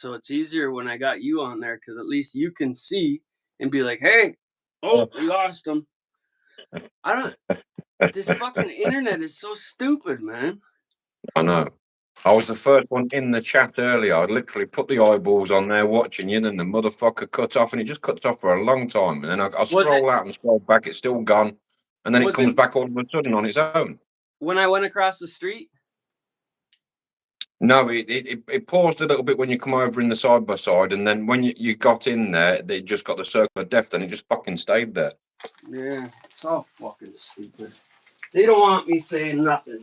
So it's easier when I got you on there because at least you can see and be like, hey, oh, we lost him. I don't. This fucking internet is so stupid, man. I know. I was the first one in the chat earlier. I literally put the eyeballs on there watching you, then the motherfucker cut off, and it just cuts off for a long time. And then I scroll out and scroll back, it's still gone. And then it comes back all of a sudden on its own. When I went across the street? No, it paused a little bit when you come over in the side by side, and then when you got in there, they just got the circle of death, and it just fucking stayed there. Yeah, it's all fucking stupid. They don't want me saying nothing.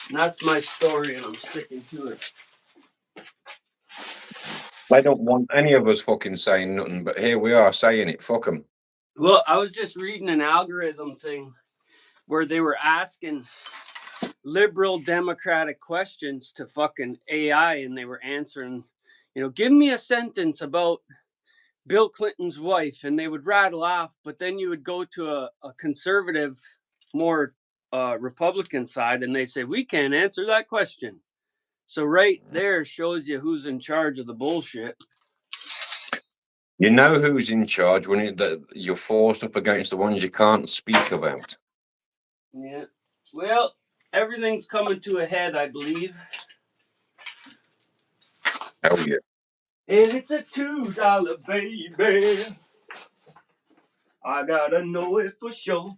And that's my story, and I'm sticking to it. They don't want any of us fucking saying nothing, but here we are saying it. Fuck them. Well, I was just reading an algorithm thing where they were asking liberal democratic questions to fucking AI, and they were answering, give me a sentence about Bill Clinton's wife, and they would rattle off, but then you would go to a conservative, more Republican side, and they say, we can't answer that question. So right there shows you who's in charge of the bullshit. You know who's in charge when you're forced up against the ones you can't speak about. Yeah. Well, everything's coming to a head, I believe. Hell yeah. And it's a $2, baby. I gotta know it for sure.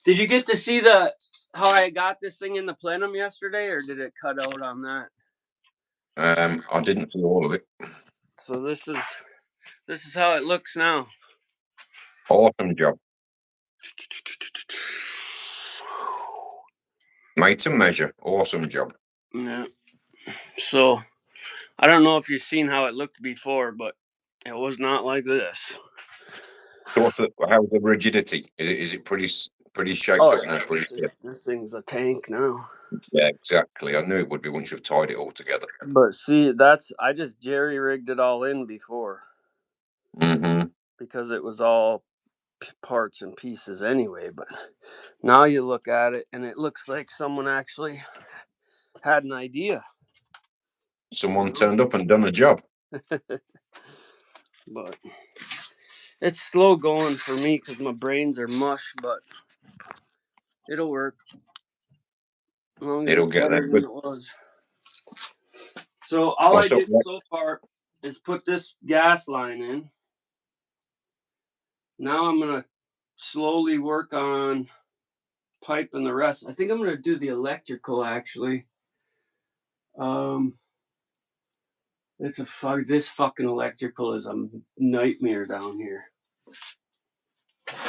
Did you get to see how I got this thing in the plenum yesterday, or did it cut out on that? I didn't see all of it. So this is how it looks now. Awesome job. Made to measure. Awesome job. Yeah. So I don't know if you've seen how it looked before, but it was not like this. So how's the rigidity? Is it pretty shaped up now? This thing's a tank now. Yeah, exactly. I knew it would be once you've tied it all together. But see, I just jerry-rigged it all in before. Mm-hmm. Because it was all parts and pieces anyway. But now you look at it, and it looks like someone actually had an idea. Someone turned up and done a job. But it's slow going for me because my brains are mush, but it'll work. As long as It'll it's get better there. than it was. So all I did so far is put this gas line in. Now I'm going to slowly work on piping the rest. I think I'm going to do the electrical, actually. This fucking electrical is a nightmare down here.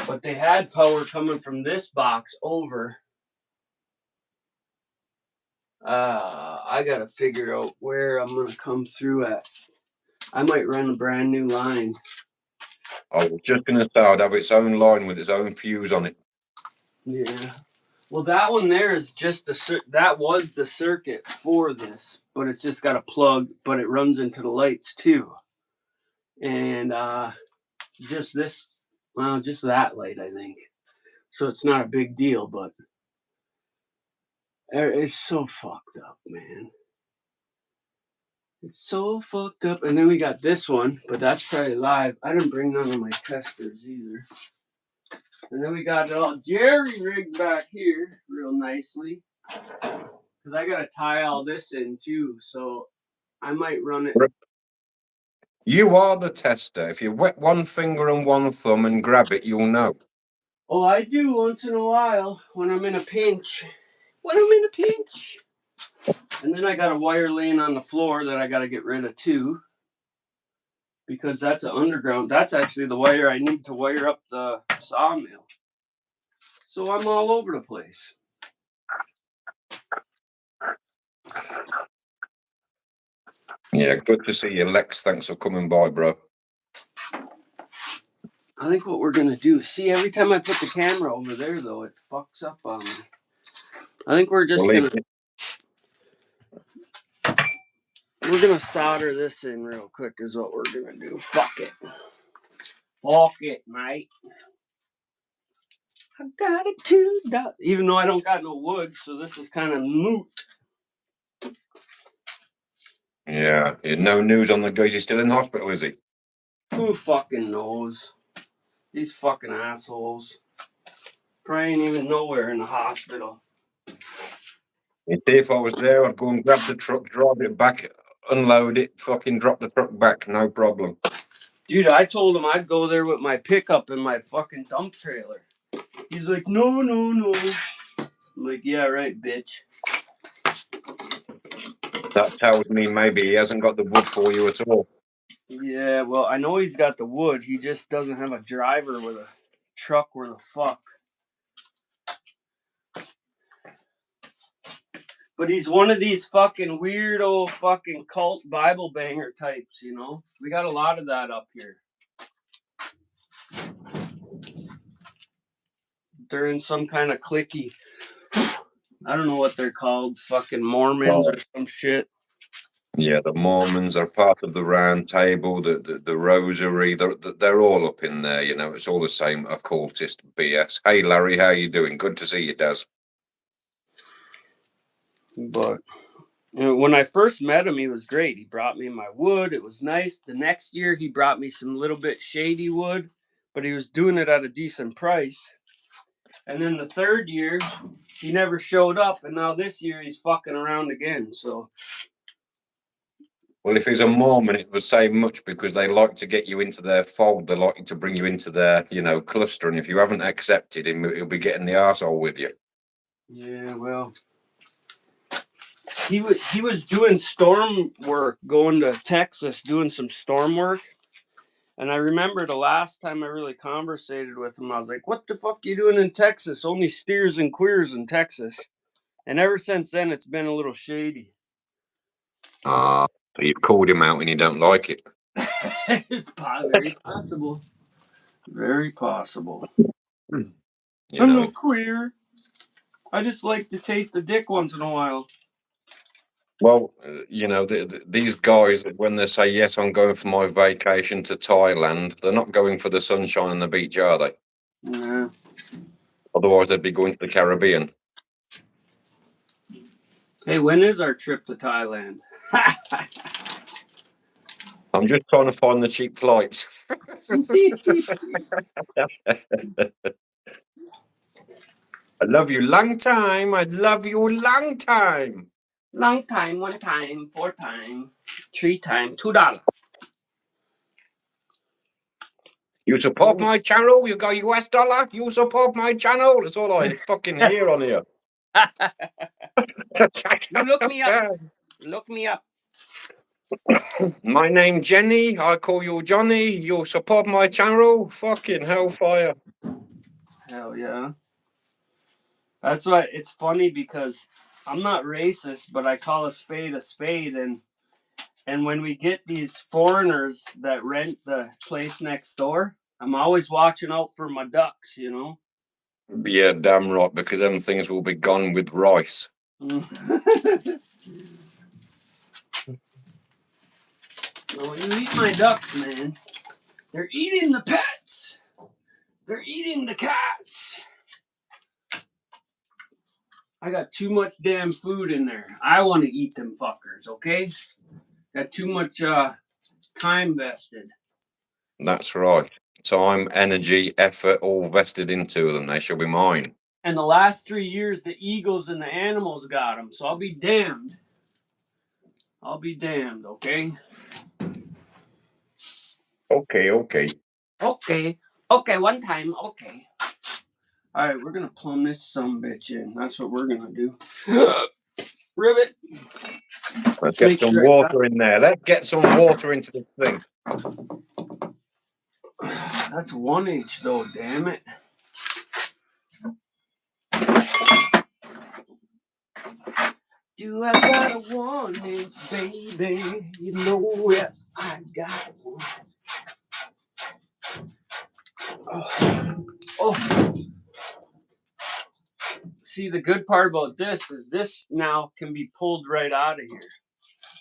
But they had power coming from this box over. I gotta figure out where I'm gonna come through at. I might run a brand new line. I was just gonna say I'd have its own line with its own fuse on it. Yeah. Well, that one there is just that was the circuit for this, but it's just got a plug, but it runs into the lights too. And just that light, I think. So it's not a big deal, but it's so fucked up, man. It's so fucked up. And then we got this one, but that's probably live. I didn't bring none of my testers either. And then we got it all jerry-rigged back here real nicely. Because I got to tie all this in too, so I might run it. You are the tester. If you wet one finger and one thumb and grab it, you'll know. Oh, I do once in a while when I'm in a pinch. And then I got a wire laying on the floor that I got to get rid of too. Because that's an underground. That's actually the wire I need to wire up the sawmill. So I'm all over the place. Yeah, good to see you, Lex. Thanks for coming by, bro. I think what we're going to do... See, every time I put the camera over there, though, it fucks up on me. I think we're just going to... We're going to solder this in real quick is what we're going to do. Fuck it. Fuck it, mate. I got it $2. Even though I don't got no wood, so this is kind of moot. Yeah. No news on the guy. He's still in hospital, is he? Who fucking knows? These fucking assholes. Probably ain't even nowhere in the hospital. If I was there, I'd go and grab the truck, drive it back, unload it, fucking drop the truck back, no problem. Dude, I told him I'd go there with my pickup and my fucking dump trailer. He's like, no, no, no. I'm like, yeah, right, bitch. That tells me maybe he hasn't got the wood for you at all. Yeah, well, I know he's got the wood. He just doesn't have a driver with a truck where the fuck. But he's one of these fucking weirdo fucking cult Bible banger types, you know? We got a lot of that up here. They're in some kind of cliquey. I don't know what they're called. Fucking Mormons or some shit. Yeah, the Mormons are part of the Round Table, the Rosary. They're all up in there, you know. It's all the same occultist BS. Hey, Larry, how you doing? Good to see you, Des. But when I first met him, he was great. He brought me my wood. It was nice. The next year, he brought me some little bit shady wood, but he was doing it at a decent price. And then the third year, he never showed up. And now this year, he's fucking around again. So, Well, if he's a Mormon, it would say much because they like to get you into their fold. They like to bring you into their, you know, cluster. And if you haven't accepted him, he'll be getting the arsehole with you. yeah, well, he was doing storm work, going to Texas, doing some storm work. And I remember the last time I really conversated with him, I was like, what the fuck you doing in Texas? Only steers and queers in Texas. And ever since then, it's been a little shady. So you've called him out and you don't like it. It's very possible. Very possible. You I'm know, no queer. I just like to taste the dick once in a while. well, you know, these guys, when they say, yes, I'm going for my vacation to Thailand, they're not going for the sunshine and the beach, are they? Yeah. Otherwise, they'd be going to the Caribbean. Hey, when is our trip to Thailand? I'm just trying to find the cheap flights. I love you long time. I love you long time. Long time, one time, 4 time, 3 time, $2. You support my channel? You got US dollar? You support my channel? That's all I fucking hear on here. You look me up. Look me up. My name Jenny. I call you Johnny. You support my channel? Fucking hellfire. Hell yeah. That's why it's funny because I'm not racist, but I call a spade, and when we get these foreigners that rent the place next door, I'm always watching out for my ducks, you know. Yeah, damn right, because them things will be gone with rice. No, you eat my ducks, man. They're eating the pets. They're eating the cats. I got too much damn food in there. I want to eat them fuckers, okay? Got too much time vested. That's right. Time, energy, effort, all vested into them. They shall be mine. And the last 3 years, the eagles and the animals got them. So I'll be damned. I'll be damned, okay? Okay. Okay, one time, okay. All right, we're going to plumb this sumbitch in. That's what we're going to do. Ribbit. Let's get some water in there. Let's get some water into this thing. That's 1 inch, though, damn it. Do I got a 1 inch, baby? You know that I got one. Oh. See, the good part about this is this now can be pulled right out of here.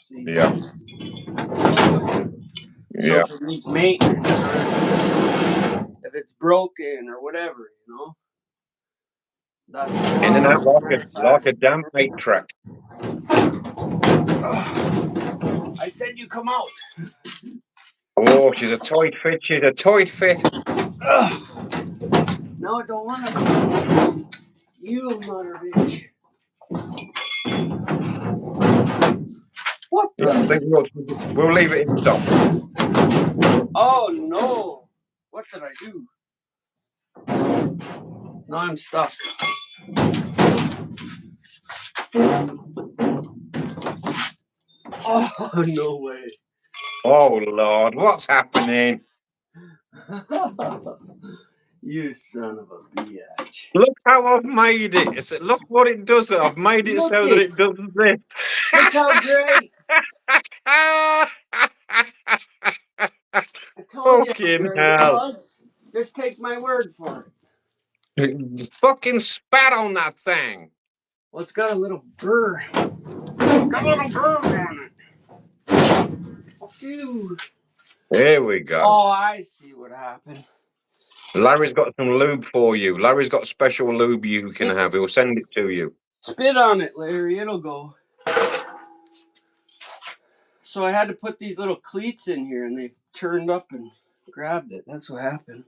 See? Yeah. So if it needs maintenance, or if it's broken or whatever, you know. That's In and out like a damn 8-track. I said you come out. Oh, she's a tight fit. She's a tight fit. Ugh. No, I don't want to come out. You mother bitch. What the? Yeah, I think we'll leave it in stock. Oh no! What did I do? Now I'm stuck. Oh no way! Oh Lord, what's happening? You son of a bitch! Look how I've made it. Look what it does. I've made it Look so that it does this. Look how great! I told you how Fucking great it hell. was. Just take my word for it. Fucking spat on that thing. Well, it's got a little burr. Got a little burr on it. Fuck you. Here we go. Oh, I see what happened. Larry's got some lube for you. Larry's got special lube you can Just have. He'll send it to you. spit on it, Larry. It'll go. So I had to put these little cleats in here, and they turned up and grabbed it. That's what happened.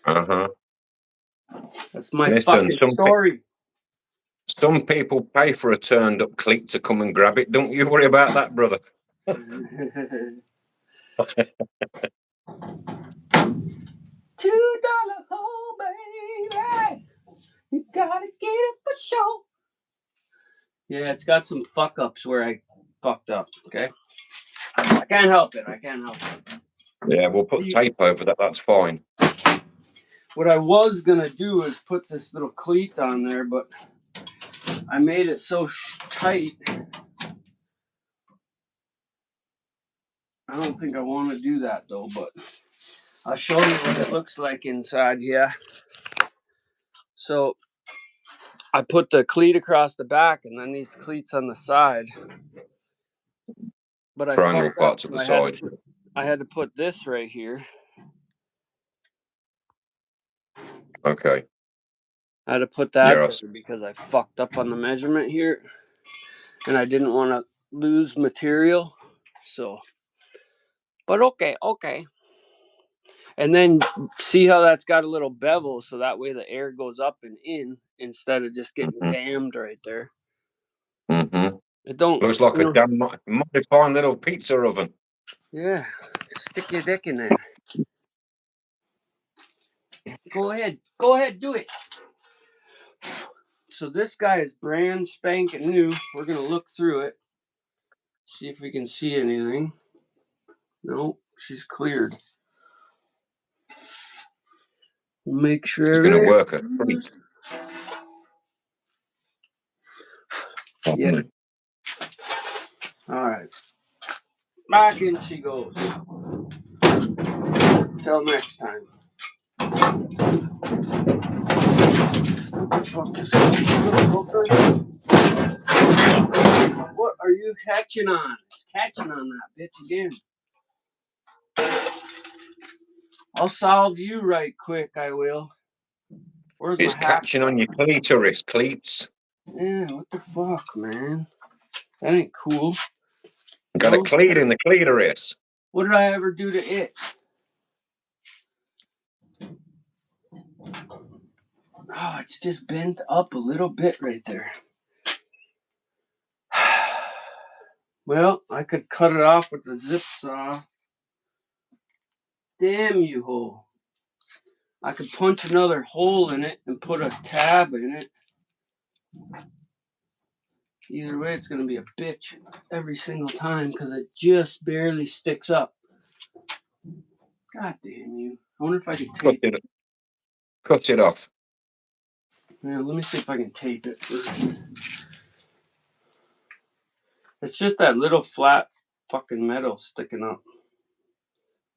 Uh-huh. That's my Listen, fucking story. some people pay for a turned up cleat to come and grab it. Don't you worry about that, brother. $2 hole, baby. You gotta get it for sure. Yeah, it's got some fuck ups where I fucked up. Okay, I can't help it. I can't help it. Yeah, we'll put tape over that. That's fine. What I was gonna do is put this little cleat on there, but I made it so tight. I don't think I want to do that though, but I'll show you what it looks like inside. Yeah. So I put the cleat across the back and then these cleats on the side. But I Triangle fucked up. parts at the side. I had to put this right here. Okay. I had to put that Yes. there because I fucked up on the measurement here. And I didn't want to lose material. So, but okay. And then see how that's got a little bevel so that way the air goes up and in instead of just getting damned right there. Mm-hmm. It don't Looks like a damn mighty fine little pizza oven. Yeah. Stick your dick in there. Go ahead, do it. So this guy is brand spanking new. We're gonna look through it, see if we can see anything. No, she's cleared. Make sure She's going to work a treat. Yeah. All right. Back in she goes. Till next time. What are you catching on? It's catching on that bitch again. I'll solve you right quick, I will. Where's It's my hat? catching on your clitoris, cleats. Yeah, what the fuck, man? That ain't cool. Got a cleat in the clitoris. What did I ever do to it? Oh, it's just bent up a little bit right there. Well, I could cut it off with the zip saw. Damn you, hole. I could punch another hole in it and put a tab in it. Either way, it's going to be a bitch every single time because it just barely sticks up. God damn you. I wonder if I could tape it. Cut it off. Yeah, let me see if I can tape it. It's just that little flat fucking metal sticking up.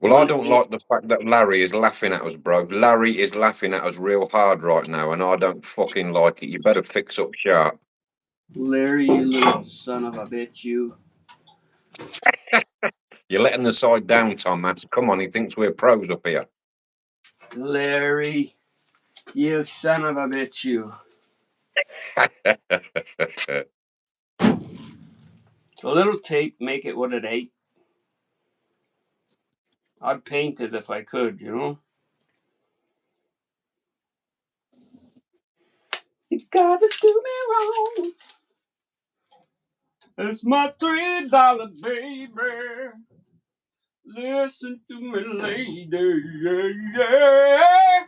Well, I don't like the fact that Larry is laughing at us, bro. Larry is laughing at us real hard right now, and I don't fucking like it. You better fix up sharp. Larry, you little son of a bitch, you. You're letting the side down, Tom, man. Come on, he thinks we're pros up here. Larry, you son of a bitch, you. A little tape, make it what it ain't. I'd paint it if I could, you know? You gotta do me wrong. It's my $3, baby. Listen to me, lady. Yeah.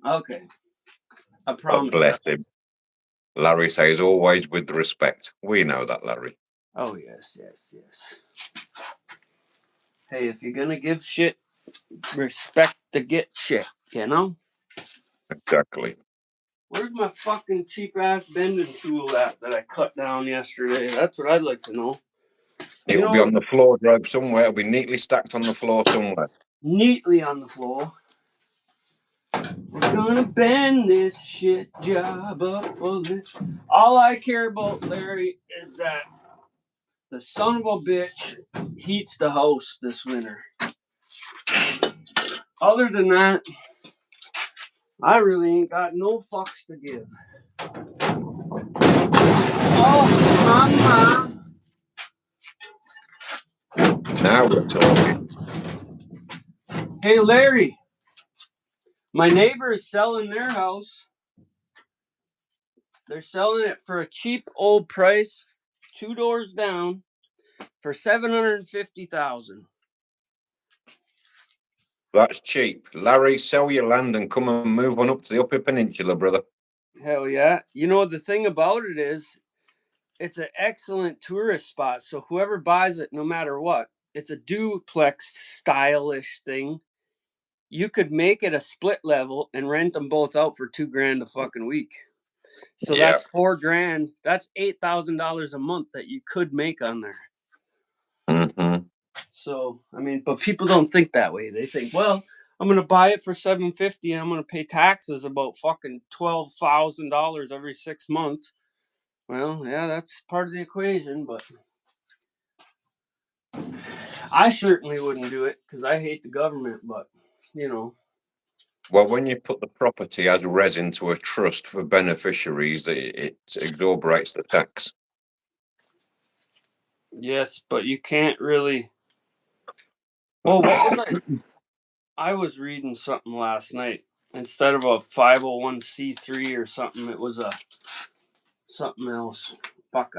Okay. I God promise. bless him. Larry says always with respect. We know that, Larry. Oh, yes. Hey, if you're gonna give shit, respect to get shit, you know? Exactly. Where's my fucking cheap ass bending tool at that I cut down yesterday? That's what I'd like to know. It will be on the floor rope somewhere. It'll be neatly stacked on the floor somewhere. Neatly on the floor. We're gonna bend this shit job up a little. All I care about, Larry, is that the son of a bitch heats the house this winter. Other than that, I really ain't got no fucks to give. Oh, mama. Now we're talking. Hey, Larry. My neighbor is selling their house. They're selling it for a cheap old price, 2 doors down, for $750,000. That's cheap. Larry, sell your land and come and move on up to the Upper Peninsula, brother. Hell yeah. You know, the thing about it is, it's an excellent tourist spot. So whoever buys it, no matter what, it's a duplex stylish thing. You could make it a split level and rent them both out for $2,000 a fucking week. So Yeah. that's $4,000. That's $8,000 a month that you could make on there. Mm-hmm. So I mean, but people don't think that way. They think, well, I'm gonna buy it for $750 and I'm gonna pay taxes about fucking $12,000 every 6 months. Well, yeah, that's part of the equation, but I certainly wouldn't do it because I hate the government. But you know, Well, when you put the property as res into a trust for beneficiaries, it exorberates the tax. yes, but you can't really. Well, what was I was reading something last night. Instead of a 501c3 or something, it was a something else. Fuck,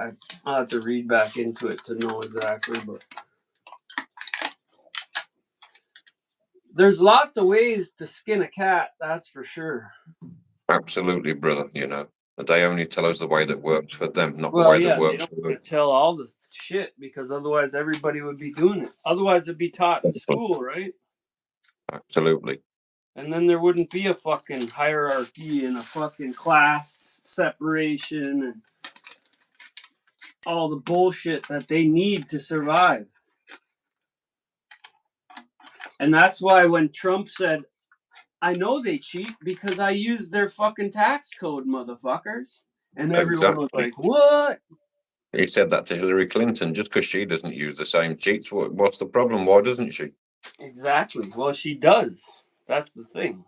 I'll have to read back into it to know exactly, but there's lots of ways to skin a cat, that's for sure. Absolutely, brother. You know, but they only tell us the way that works for them, not the Well, way that yeah, they works don't for us. want to tell all the shit because otherwise everybody would be doing it. Otherwise, it'd be taught in school, right? Absolutely. And then there wouldn't be a fucking hierarchy and a fucking class separation and all the bullshit that they need to survive. And that's why when Trump said, I know they cheat because I used their fucking tax code, motherfuckers. And everyone was Exactly. like, what? He said that to Hillary Clinton. Just because she doesn't use the same cheats, what's the problem? Why doesn't she? Exactly. Well, she does. That's the thing.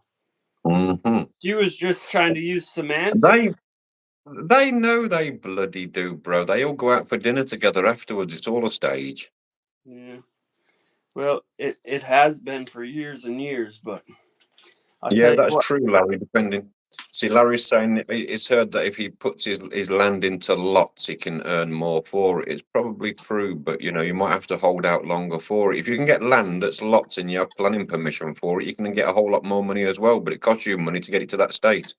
Mm-hmm. She was just trying to use They semantics. they know they bloody do, bro. They all go out for dinner together afterwards. It's all a stage. Yeah. Well, it has been for years and years, but I'll tell Yeah, you that's what. true, Larry. Depending. See, Larry's saying that it's heard that if he puts his land into lots, he can earn more for it. It's probably true, but you know, you might have to hold out longer for it. If you can get land that's lots and you have planning permission for it, you can get a whole lot more money as well. But it costs you money to get it to that state.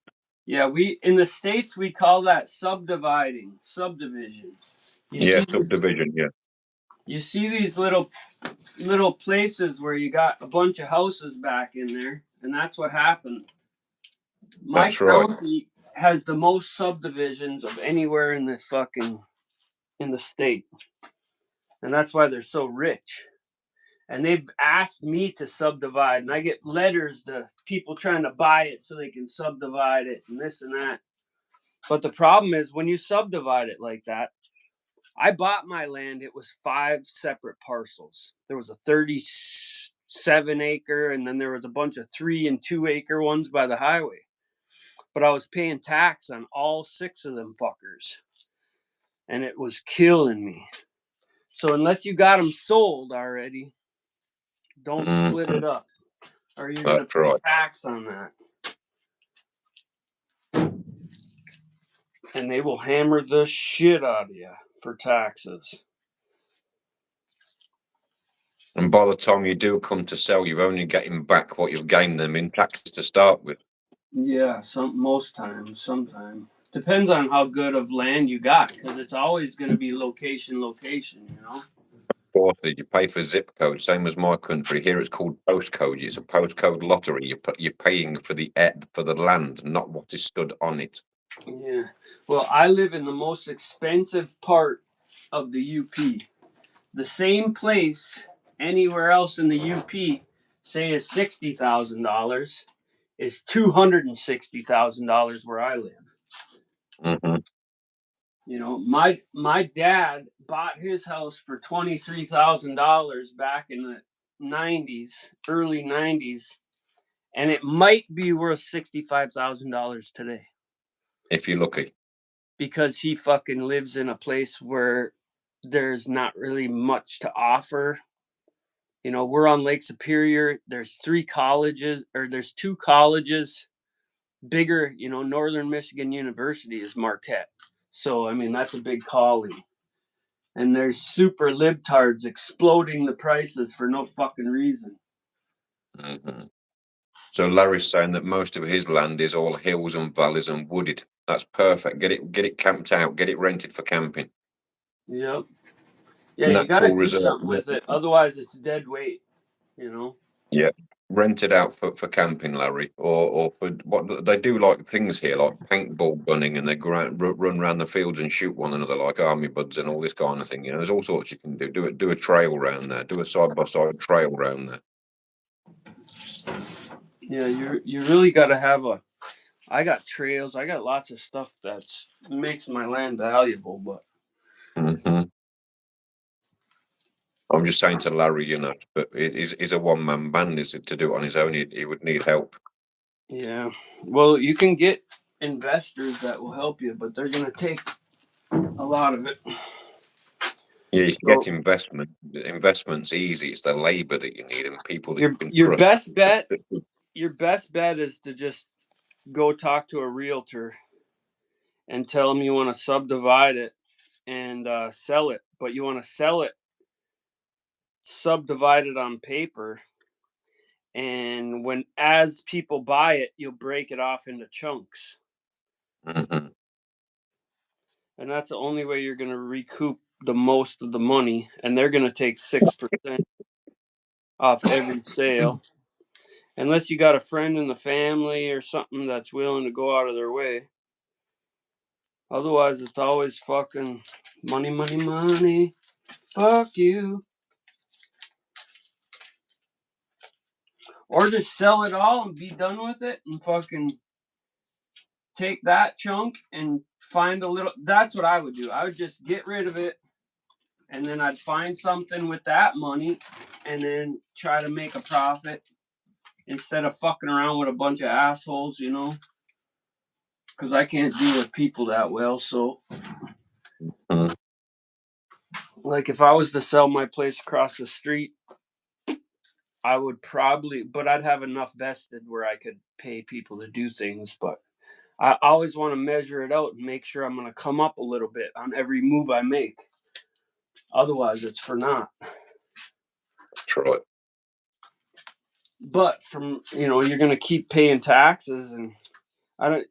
Yeah, we in the States we call that subdivision. You Yeah, see subdivision. Yeah, you see these little places where you got a bunch of houses back in there, and that's what happened. My that's right. county has the most subdivisions of anywhere in the state, and that's why they're so rich. And they've asked me to subdivide, and I get letters to people trying to buy it so they can subdivide it and this and that. But the problem is when you subdivide it like that, I bought my land. It was 5 separate parcels. There was a 37 acre, and then there was a bunch of 3 and 2 acre ones by the highway. But I was paying tax on all 6 of them fuckers. and it was killing me. So unless you got them sold already, don't split it up, or you're going to pay tax on that. And they will hammer the shit out of you for taxes. And by the time you do come to sell, you're only getting back what you've gained them in taxes to start with. Yeah, most times, sometimes. Depends on how good of land you got, because it's always going to be location, you know? You pay for zip code, same as my country. Here it's called postcode. It's a postcode lottery. You're paying for the land, not what is stood on it. Yeah. Well, I live in the most expensive part of the UP. The same place anywhere else in the UP, say, is $60,000, is $260,000 where I live. Mm-hmm. You know, my dad bought his house for $23,000 back in the '90s, early '90s, and it might be worth $65,000 today. If you're lucky. Because he fucking lives in a place where there's not really much to offer. You know, we're on Lake Superior. There's two colleges. Bigger, you know, Northern Michigan University is Marquette. So, I mean, that's a big calling. And there's super libtards exploding the prices for no fucking reason. Mm-hmm. So Larry's saying that most of his land is all hills and valleys and wooded. That's perfect. Get it camped out. Get it rented for camping. Yep. Yeah, you got to Natural do reserve. something with it. Otherwise, it's dead weight, you know? Yeah. Rent it out for camping, Larry, or for what they do, like things here, like paintball gunning, and they run around the fields and shoot one another like army buds and all this kind of thing. You know, there's all sorts you can do. Do a trail around there. Do a side by side trail around there. Yeah, you really got to have a. I got trails. I got lots of stuff that makes my land valuable, but. Mm-hmm. I'm just saying to Larry, you know, but he's a one-man band. Is it to do it on his own? He would need help. Yeah. Well, you can get investors that will help you, but they're going to take a lot of it. Yeah, you can get investment. Investment's easy. It's the labor that you need and people that you can Your trust. best bet is to just go talk to a realtor and tell them you want to subdivide it and sell it, but you want to sell it subdivided on paper. And as people buy it, you'll break it off into chunks. Mm-hmm. And that's the only way you're going to recoup the most of the money. And they're going to take 6% off every sale. Unless you got a friend in the family or something that's willing to go out of their way. Otherwise, it's always fucking money, money, money. Fuck you. Or just sell it all and be done with it and fucking take that chunk and find a little. That's what I would do. I would just get rid of it, and then I'd find something with that money and then try to make a profit instead of fucking around with a bunch of assholes, you know? Because I can't deal with people that well. So, like, if I was to sell my place across the street, I would probably, but I'd have enough vested where I could pay people to do things. But I always want to measure it out and make sure I'm going to come up a little bit on every move I make. Otherwise, it's for naught. That's right. But you're going to keep paying taxes, and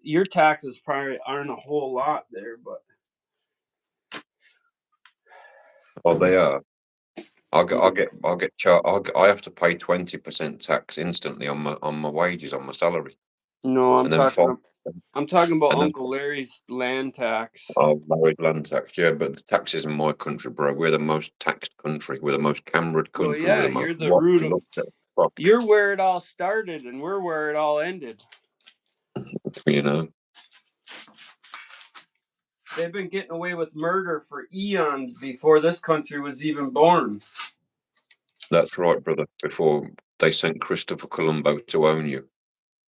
your taxes probably aren't a whole lot there, but. Oh, they are. I have to pay 20% tax instantly on my wages, on my salary. No, I'm talking about and then, Uncle Larry's land tax. Oh, married land tax, yeah, but the taxes in my country, bro, we're the most taxed country. We're the most camered country. Well, yeah, we're the most you're the root of. fuck. You're where it all started, and we're where it all ended. You know. They've been getting away with murder for eons before this country was even born. That's right, brother. Before they sent Christopher Colombo to own you.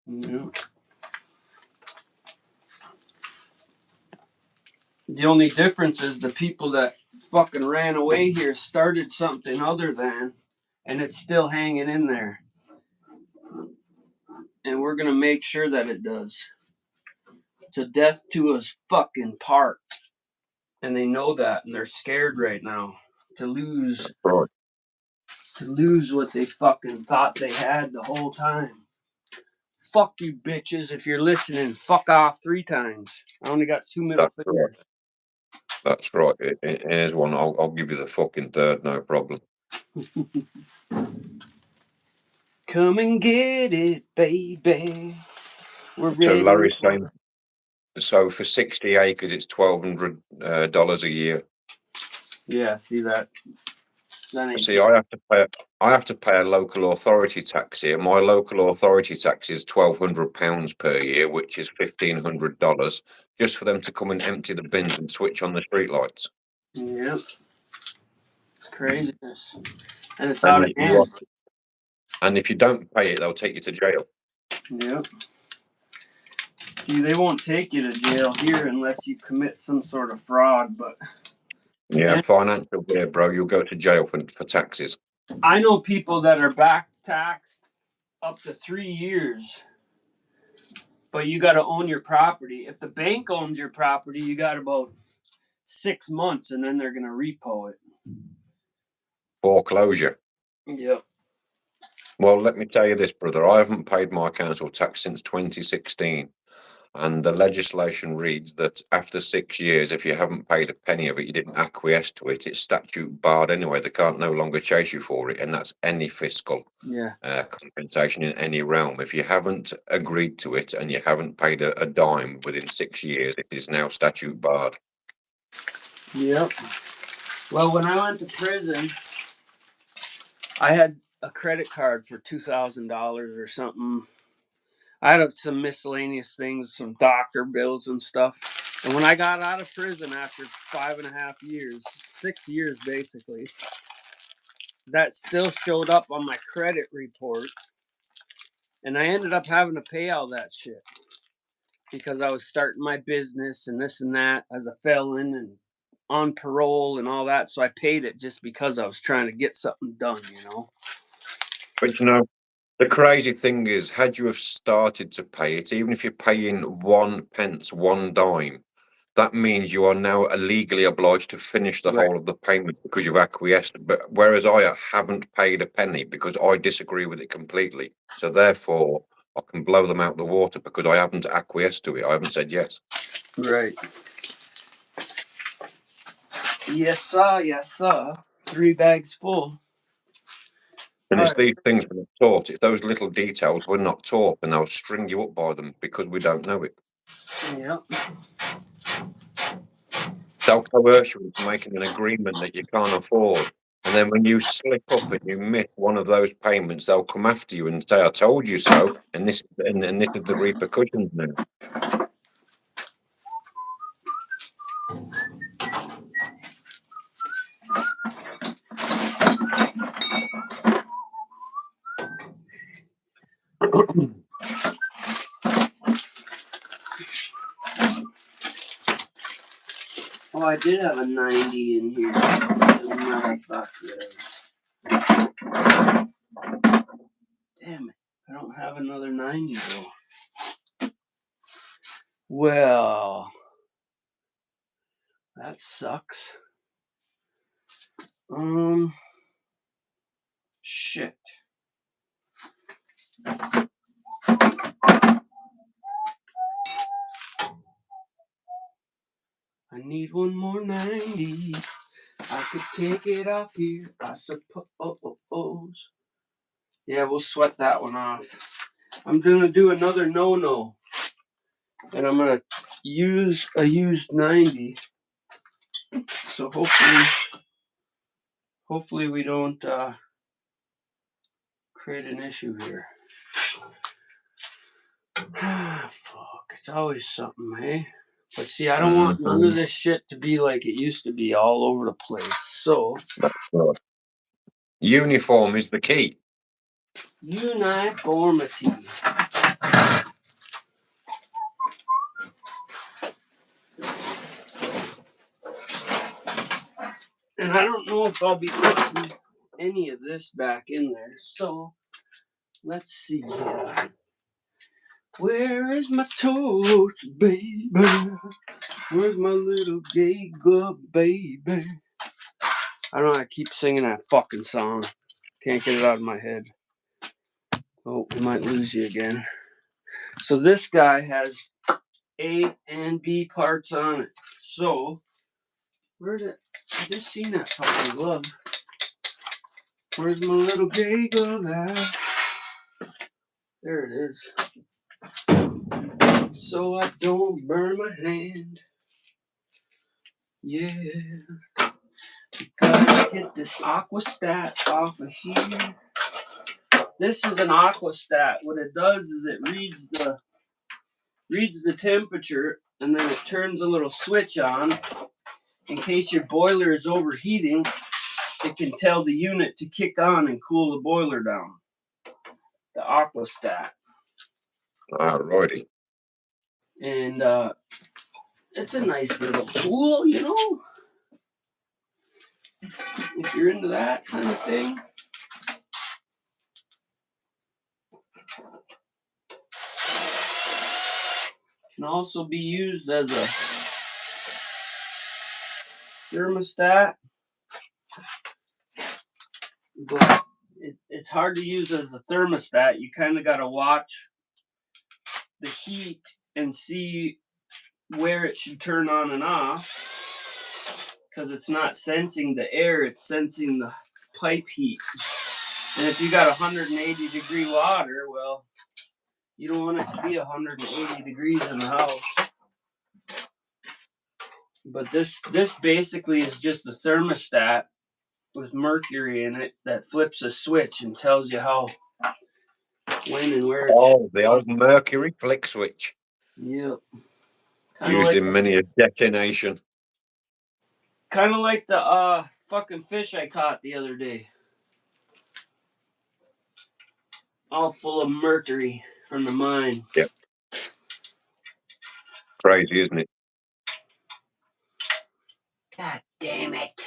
Yeah. The only difference is the people that fucking ran away here started something other than, and it's still hanging in there. And we're gonna make sure that it does. To death to us fucking part. And they know that, and they're scared right now to lose Right. what they fucking thought they had the whole time. Fuck you bitches, if you're listening, fuck off 3 times. I only got 2 middle That's fingers. right. That's right. Here's one. I'll give you the fucking third, no problem. Come and get it, baby. We're So ready. Larry's saying, so for 60 acres, it's $1,200 a year. Yeah, see that? See, I have to pay a local authority tax here. My local authority tax is £1,200 per year, which is $1,500, just for them to come and empty the bins and switch on the streetlights. Yep. It's craziness. And it's out of And hand. and if you don't pay it, they'll take you to jail. Yep. See, they won't take you to jail here unless you commit some sort of fraud, but Yeah, financial here, bro. You'll go to jail for taxes. I know people that are back taxed up to 3 years, but you got to own your property. If the bank owns your property, you got about 6 months, and then they're going to repo it. Foreclosure. Yep. Well, let me tell you this, brother. I haven't paid my council tax since 2016. And the legislation reads that after 6 years, if you haven't paid a penny of it, you didn't acquiesce to it, it's statute barred anyway. They can't no longer chase you for it. And that's any fiscal compensation in any realm. If you haven't agreed to it and you haven't paid a dime within 6 years, it is now statute barred. Yep. Well, when I went to prison, I had a credit card for $2,000 or something. I had some miscellaneous things, some doctor bills and stuff. And when I got out of prison after 5.5 years, 6 years basically, that still showed up on my credit report. And I ended up having to pay all that shit because I was starting my business and this and that as a felon and on parole and all that. So I paid it just because I was trying to get something done, you know. But you know, the crazy thing is, had you have started to pay it, even if you're paying 1 pence, 1 dime, that means you are now legally obliged to finish the whole of the payment because you've acquiesced. But whereas I haven't paid a penny because I disagree with it completely. So therefore, I can blow them out the water because I haven't acquiesced to it. I haven't said yes. Right. Yes, sir. Yes, sir. 3 bags full. And it's these things we're not taught. It's those little details we're not taught, and they'll string you up by them because we don't know it. Yep. They'll coerce you into making an agreement that you can't afford. And then when you slip up and you miss one of those payments, they'll come after you and say, I told you so. And this is the repercussions now. Oh, I did have a 90 in here. Damn it. I don't have another 90 though. Well, that sucks. Shit. I need one more 90. I could take it off here, I suppose. Yeah, we'll sweat that one off. I'm gonna do another no-no. And I'm gonna use a used 90. So hopefully we don't create an issue here. Fuck, it's always something, hey? But see, I don't want none of this shit to be like it used to be all over the place. So uniform is the key. Uniformity. And I don't know if I'll be putting any of this back in there. So let's see here. Where is my toast, baby? Where's my little gay glove, baby? I don't know. I keep singing that fucking song. Can't get it out of my head. Oh, we might lose you again. So this guy has A and B parts on it. So where did I just seen that fucking glove? Where's my little gay glove at? There it is. So I don't burn my hand. Yeah. Gotta get this aquastat off of here. This is an aquastat. What it does is it reads the temperature, and then it turns a little switch on. In case your boiler is overheating, it can tell the unit to kick on and cool the boiler down. The aquastat. Alrighty. And it's a nice little tool, you know, if you're into that kind of thing. Can also be used as a thermostat, but it's hard to use as a thermostat. You kind of got to watch the heat and see where it should turn on and off, because it's not sensing the air, it's sensing the pipe heat. And if you got 180 degree water, well, you don't want it to be 180 degrees in the house. But this basically is just a thermostat with mercury in it that flips a switch and tells you how, when, and where. Oh, the old mercury flick switch. Yep. Used in many a detonation. Kind of like the fucking fish I caught the other day. All full of mercury from the mine. Yep. Crazy, isn't it? God damn it.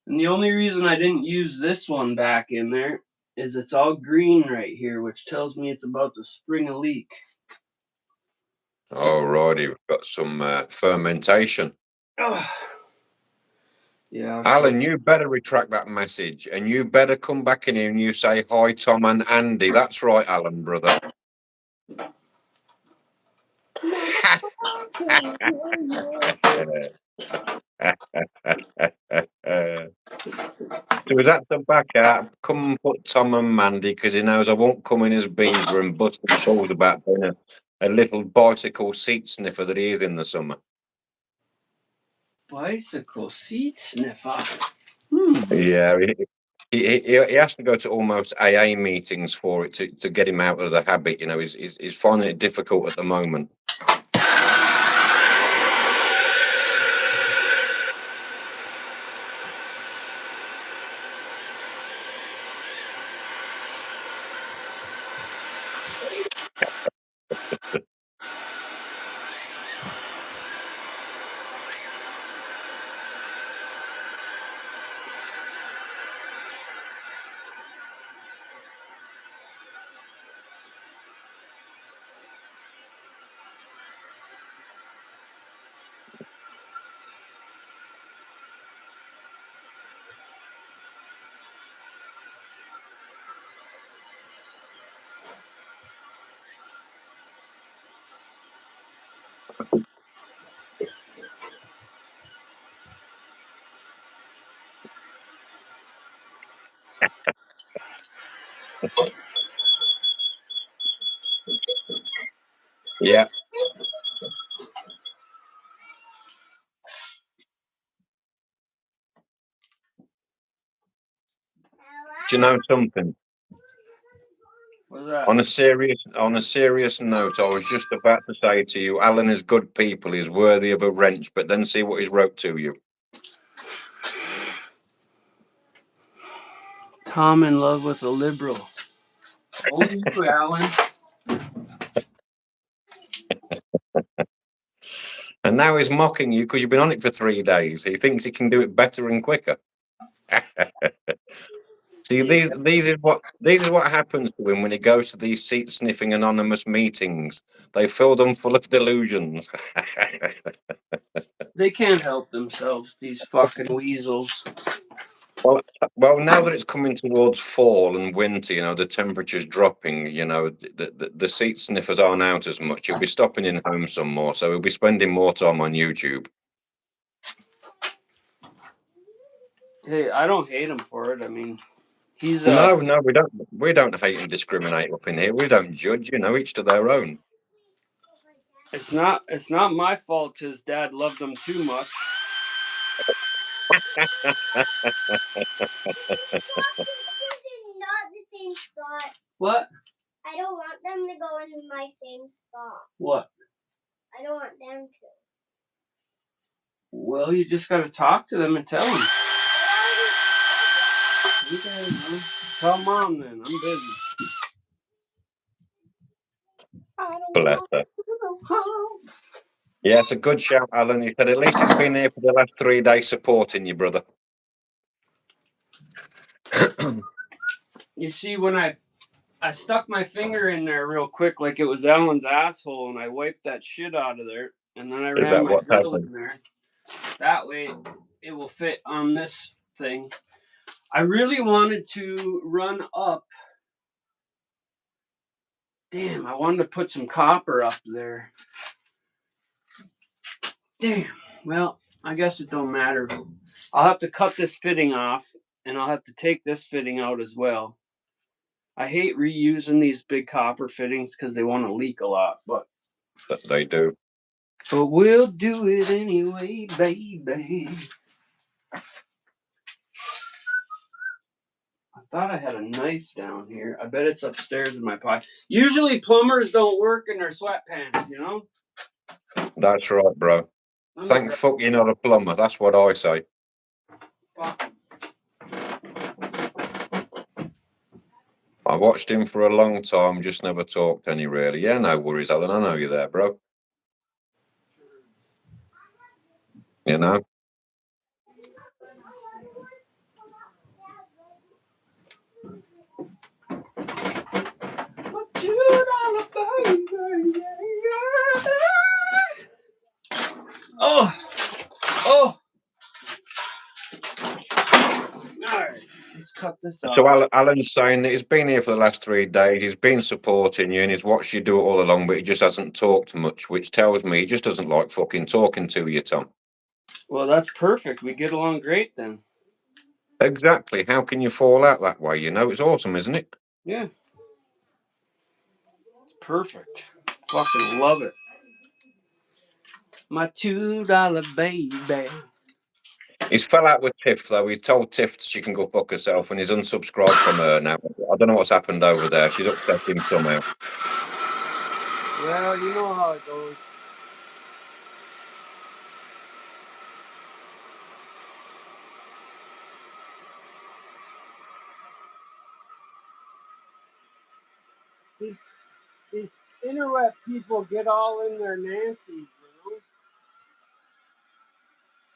And the only reason I didn't use this one back in there is it's all green right here, which tells me it's about to spring a leak. Alrighty, we've got some fermentation. Oh. Yeah. Alan, you better retract that message, and you better come back in here and you say hi, Tom and Andy. That's right, Alan, brother. So he's at the back out, come and put Tom and Mandy, because he knows I won't come in as Beaver and bust his balls about being a little bicycle seat sniffer that he is in the summer. Bicycle seat sniffer. Yeah, he has to go to almost AA meetings for it to get him out of the habit. You know, he's finding it difficult at the moment. Yeah. Do you know something? What's that? On a serious note, I was just about to say to you, Alan is good people. He's worthy of a wrench, but then see what he's wrote to you. Tom in love with a liberal. Only you, Alan. And now he's mocking you because you've been on it for 3 days. He thinks he can do it better and quicker. See, these is what happens to him when he goes to these seat sniffing anonymous meetings. They fill them full of delusions. They can't help themselves, these fucking weasels. Well, now that it's coming towards fall and winter, the temperature's dropping. The seat sniffers aren't out as much. He'll be stopping in home some more, so he'll be spending more time on YouTube. Hey, I don't hate him for it. I mean, he's No, we don't. We don't hate and discriminate up in here. We don't judge. Each to their own. It's not my fault his dad loved him too much. Not the same spot. What? I don't want them to go in my same spot. What? I don't want them to. Well, you just gotta talk to them and tell them. Okay, well, tell Mom then. I'm busy. Bless her. Yeah, it's a good shout, Alan. He said at least he's been here for the last 3 days supporting you, brother. You see, when I stuck my finger in there real quick like it was Ellen's asshole, and I wiped that shit out of there, and then I Is ran that my what's drill happened? in there. That way it will fit on this thing. I really wanted to run up. Damn, I wanted to put some copper up there. Damn. Well, I guess it don't matter. I'll have to cut this fitting off, and I'll have to take this fitting out as well. I hate reusing these big copper fittings because they want to leak a lot, but They do. But we'll do it anyway, baby. I thought I had a knife down here. I bet it's upstairs in my pocket. Usually plumbers don't work in their sweatpants, That's right, bro. Thank fuck you're not a plumber. That's what I say. I watched him for a long time, just never talked any really. Yeah, no worries, Alan. I know you're there, bro. You know? Oh! Oh! Alright, let's cut this off. So Alan's saying that he's been here for the last 3 days. He's been supporting you and he's watched you do it all along, but he just hasn't talked much, which tells me he just doesn't like fucking talking to you, Tom. Well, that's perfect. We get along great then. Exactly. How can you fall out that way? It's awesome, isn't it? Yeah. Perfect. Fucking love it. My $2 baby. He's fell out with Tiff, though. He told Tiff she can go fuck herself, and he's unsubscribed from her now. I don't know what's happened over there. She's upset him somehow. Well, you know how it goes. These internet people get all in their Nancy's,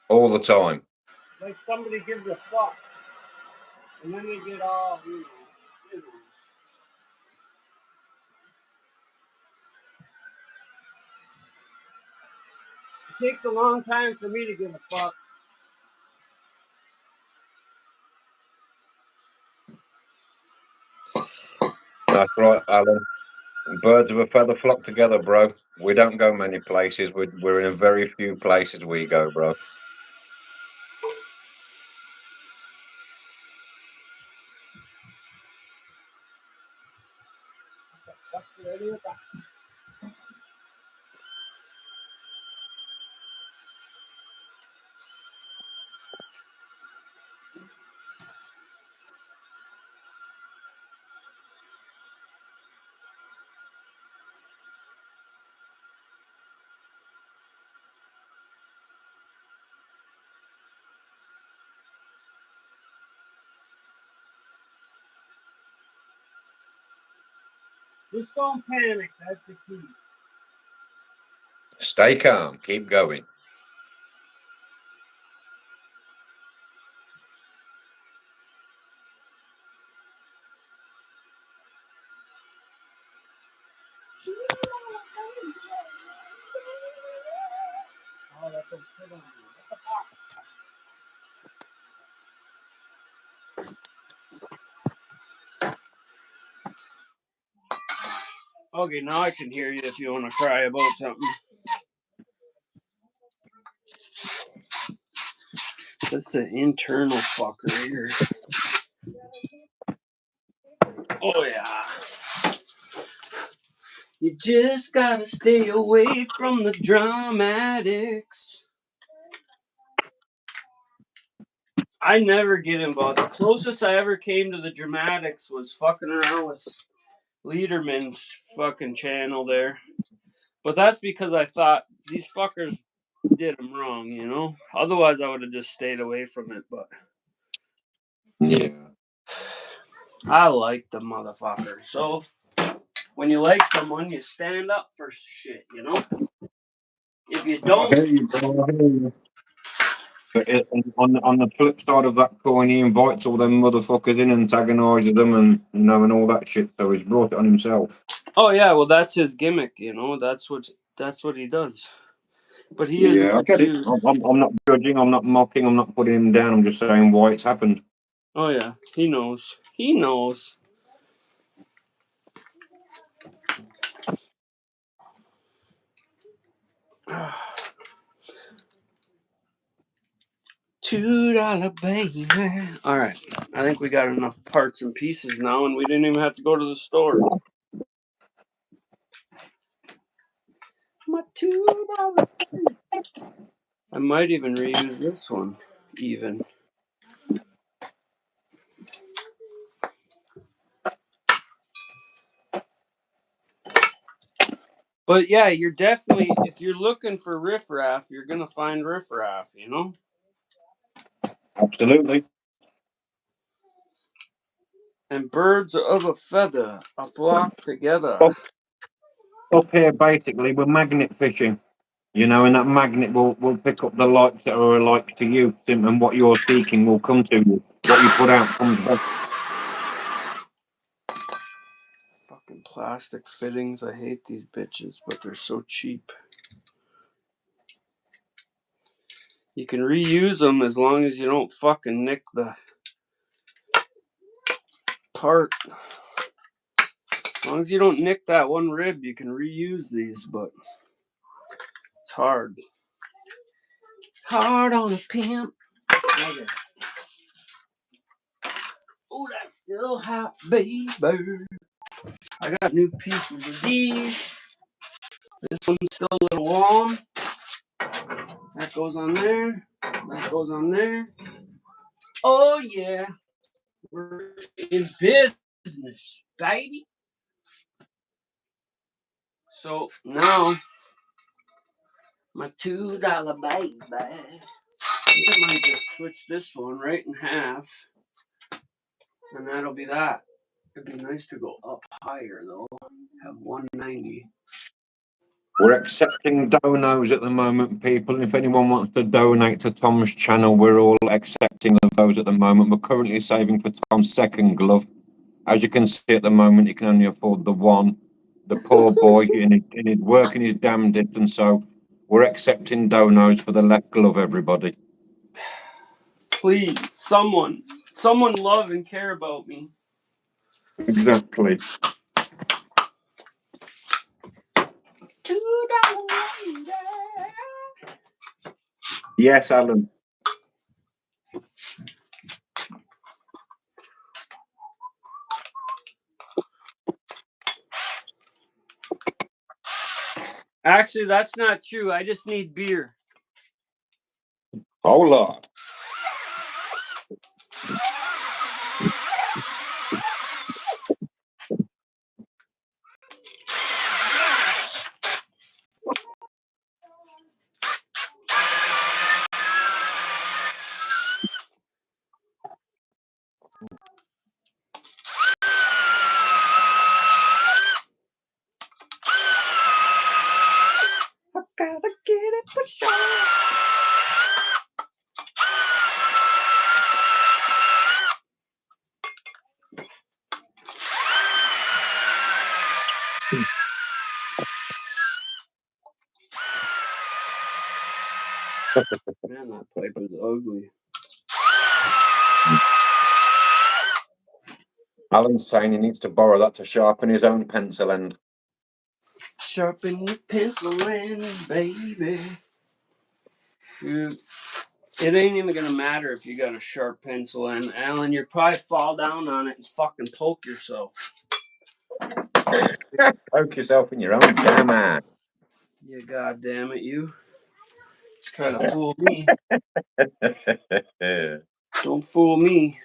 All the time. Like somebody gives a fuck. And then they get all, It takes a long time for me to give a fuck. That's right, Alan. Birds of a feather flock together, bro. We don't go many places. We're in a very few places we go, bro. Just don't panic. That's the key. Stay calm. Keep going. Okay, now I can hear you if you want to cry about something. That's an internal fucker here. Oh, yeah. You just gotta stay away from the dramatics. I never get involved. The closest I ever came to the dramatics was fucking around with Liederman's fucking channel there. But that's because I thought these fuckers did them wrong, you know? Otherwise, I would have just stayed away from it, but... Yeah. I like the motherfucker. So, when you like someone, you stand up for shit, you know? If you I don't... hear you, bro. I hear you. But on the flip side of that coin, he invites all them motherfuckers in, antagonises them, and all that shit. So he's brought it on himself. Oh, yeah, well, that's his gimmick, you know? That's what he does. But he is Yeah, I get it. too. I'm not judging. I'm not mocking. I'm not putting him down. I'm just saying why it's happened. Oh, yeah, he knows. He knows. $2 baby. All right. I think we got enough parts and pieces now, and we didn't even have to go to the store. My $2. I might even reuse this one, even. But yeah, you're definitely, if you're looking for riffraff, you're gonna find riffraff, you know? Absolutely. And birds of a feather are flock together. Up here, basically, we're magnet fishing. And that magnet will pick up the lights that are alike to you, and what you're seeking will come to you. What you put out comes back. Fucking plastic fittings. I hate these bitches, but they're so cheap. You can reuse them as long as you don't fucking nick the part. As long as you don't nick that one rib, you can reuse these, but it's hard. It's hard on a pimp. Okay. Oh, that's still hot, baby. I got new pieces of these. This one's still a little warm. That goes on there. That goes on there. Oh, yeah. We're in business, baby. So now, my $2 baby. I think I might just switch this one right in half. And that'll be that. It'd be nice to go up higher, though. Have 190. We're accepting donos at the moment, people. If anyone wants to donate to Tom's channel, we're all accepting of those at the moment. We're currently saving for Tom's second glove. As you can see at the moment, he can only afford the one. The poor boy, and he's working his damn distance. So we're accepting donos for the left glove, everybody. Please, someone love and care about me. Exactly. $2. Yes, Alan. Actually, that's not true. I just need beer. Oh, Lord. Man, that pipe is ugly. Alan's saying he needs to borrow that to sharpen his own pencil end. Sharpen your pencil end, baby. Dude, it ain't even gonna matter if you got a sharp pencil end, Alan. You'll probably fall down on it and fucking poke yourself. Poke yourself in your own damn eye. You goddamn it, you. Try to fool me. Don't fool me.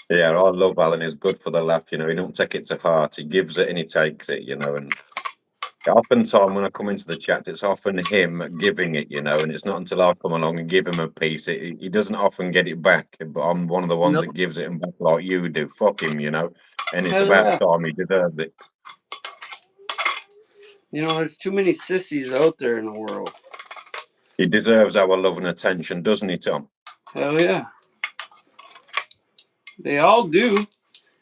Yeah, I love Alan. He's good for the laugh, you know. He don't take it to heart. He gives it and he takes it, you know. And oftentimes when I come into the chat, it's often him giving it, you know. And it's not until I come along and give him a piece, he doesn't often get it back. But I'm one of the ones Nope. that gives it him back like you do. Fuck him, you know. And it's Hell about yeah. time he deserves it. You know, there's too many sissies out there in the world. He deserves our love and attention, doesn't he, Tom? Hell yeah. They all do.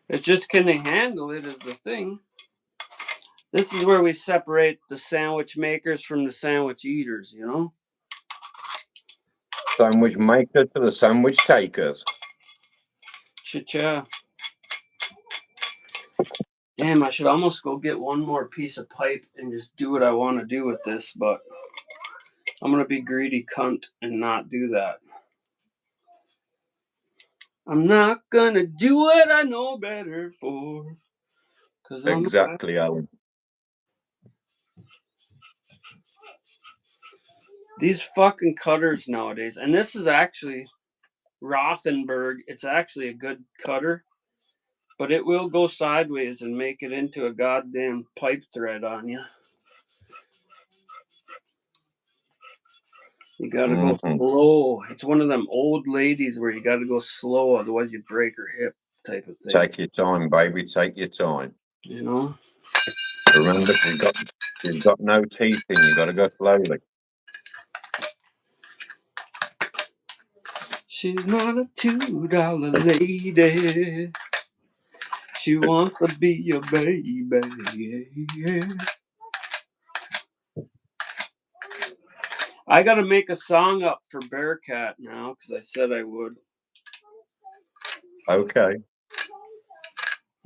It's just, can they handle it is the thing. This is where we separate the sandwich makers from the sandwich eaters, you know? Sandwich maker to the sandwich takers. Cha-cha. Damn, I should almost go get one more piece of pipe and just do what I want to do with this, but I'm going to be greedy cunt and not do that. I'm not going to do what I know better for. Exactly, Alan. These fucking cutters nowadays, and this is actually Rothenberg. It's actually a good cutter, but it will go sideways and make it into a goddamn pipe thread on you. You gotta go slow. It's one of them old ladies where you gotta go slow, otherwise you break her hip type of thing. Take your time, baby. Take your time. You know? Remember, you've got no teeth in. You got to go slowly. She's not a $2 lady. She wants to be your baby. Yeah. I gotta make a song up for Bearcat now because I said I would. Okay.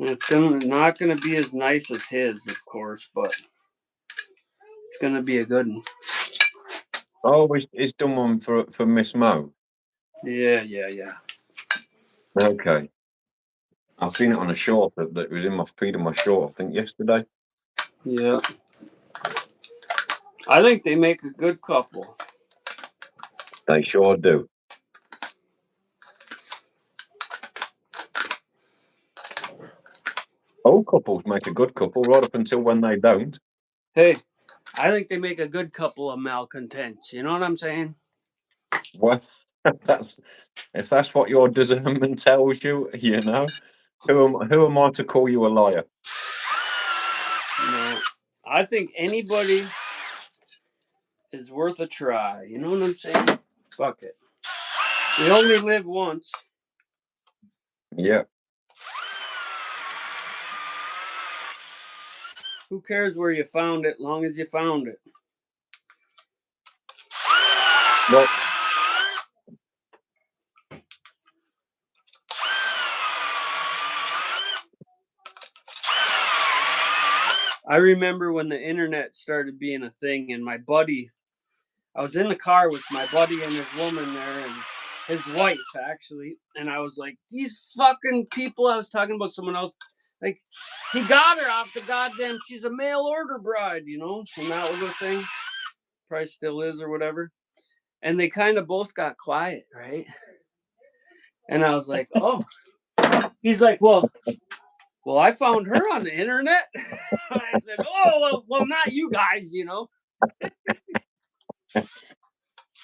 And it's not gonna be as nice as his, of course, but it's gonna be a good one. Oh, he's done one for Miss Mo. Yeah. Okay. I've seen it on a short that was in my feed of my short, I think yesterday. Yeah. I think they make a good couple. They sure do. Old couples make a good couple right up until when they don't. Hey, I think they make a good couple of malcontents. You know what I'm saying? Well, if that's what your discernment tells you, you know, who am I to call you a liar? No, I think anybody is worth a try. You know what I'm saying? Fuck it. We only live once. Yeah. Who cares where you found it, long as you found it? Well, I remember when the internet started being a thing, and my buddy, I was in the car with my buddy and his woman there, and his wife, actually, and I was like, these fucking people, I was talking about someone else, like, he got her off the goddamn, she's a mail order bride, you know, and that was a thing. Probably still is or whatever. And they kind of both got quiet, right? And I was like, oh. He's like, well, I found her on the internet. I said, oh, well, not you guys, you know.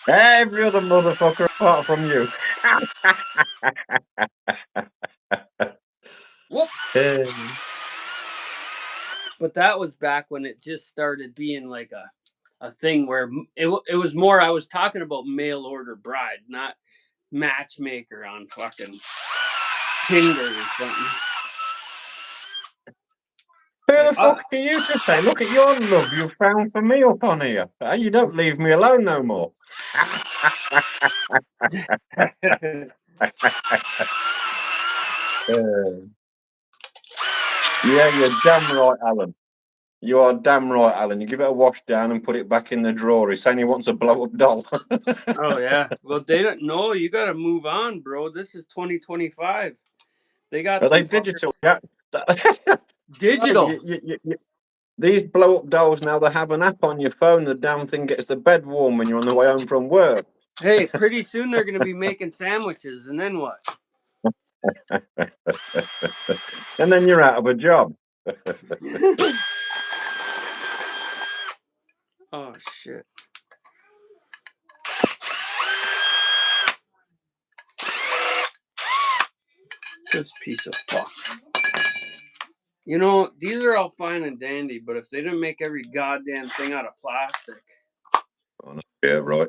every other motherfucker apart from you. Whoop. But that was back when it just started being like a thing where it was more, I was talking about mail order bride, not matchmaker on fucking Tinder or something. Who Like, the fuck are you to say? Look at your love you found for me up on here. You don't leave me alone no more. Yeah, you're damn right, Alan. You are damn right, Alan. You give it a wash down and put it back in the drawer. He's saying he wants a blow-up doll. oh yeah. Well, they don't know. You got to move on, bro. This is 2025. They got Are they them digital? fuckers Yeah. No, digital. these blow-up dolls now, they have an app on your phone. The damn thing gets the bed warm when you're on the way home from work. Hey, pretty soon they're going to be making sandwiches, and then what? And then you're out of a job. Oh shit. This piece of fuck. You know, these are all fine and dandy, but if they didn't make every goddamn thing out of plastic. Oh, no. Yeah, right.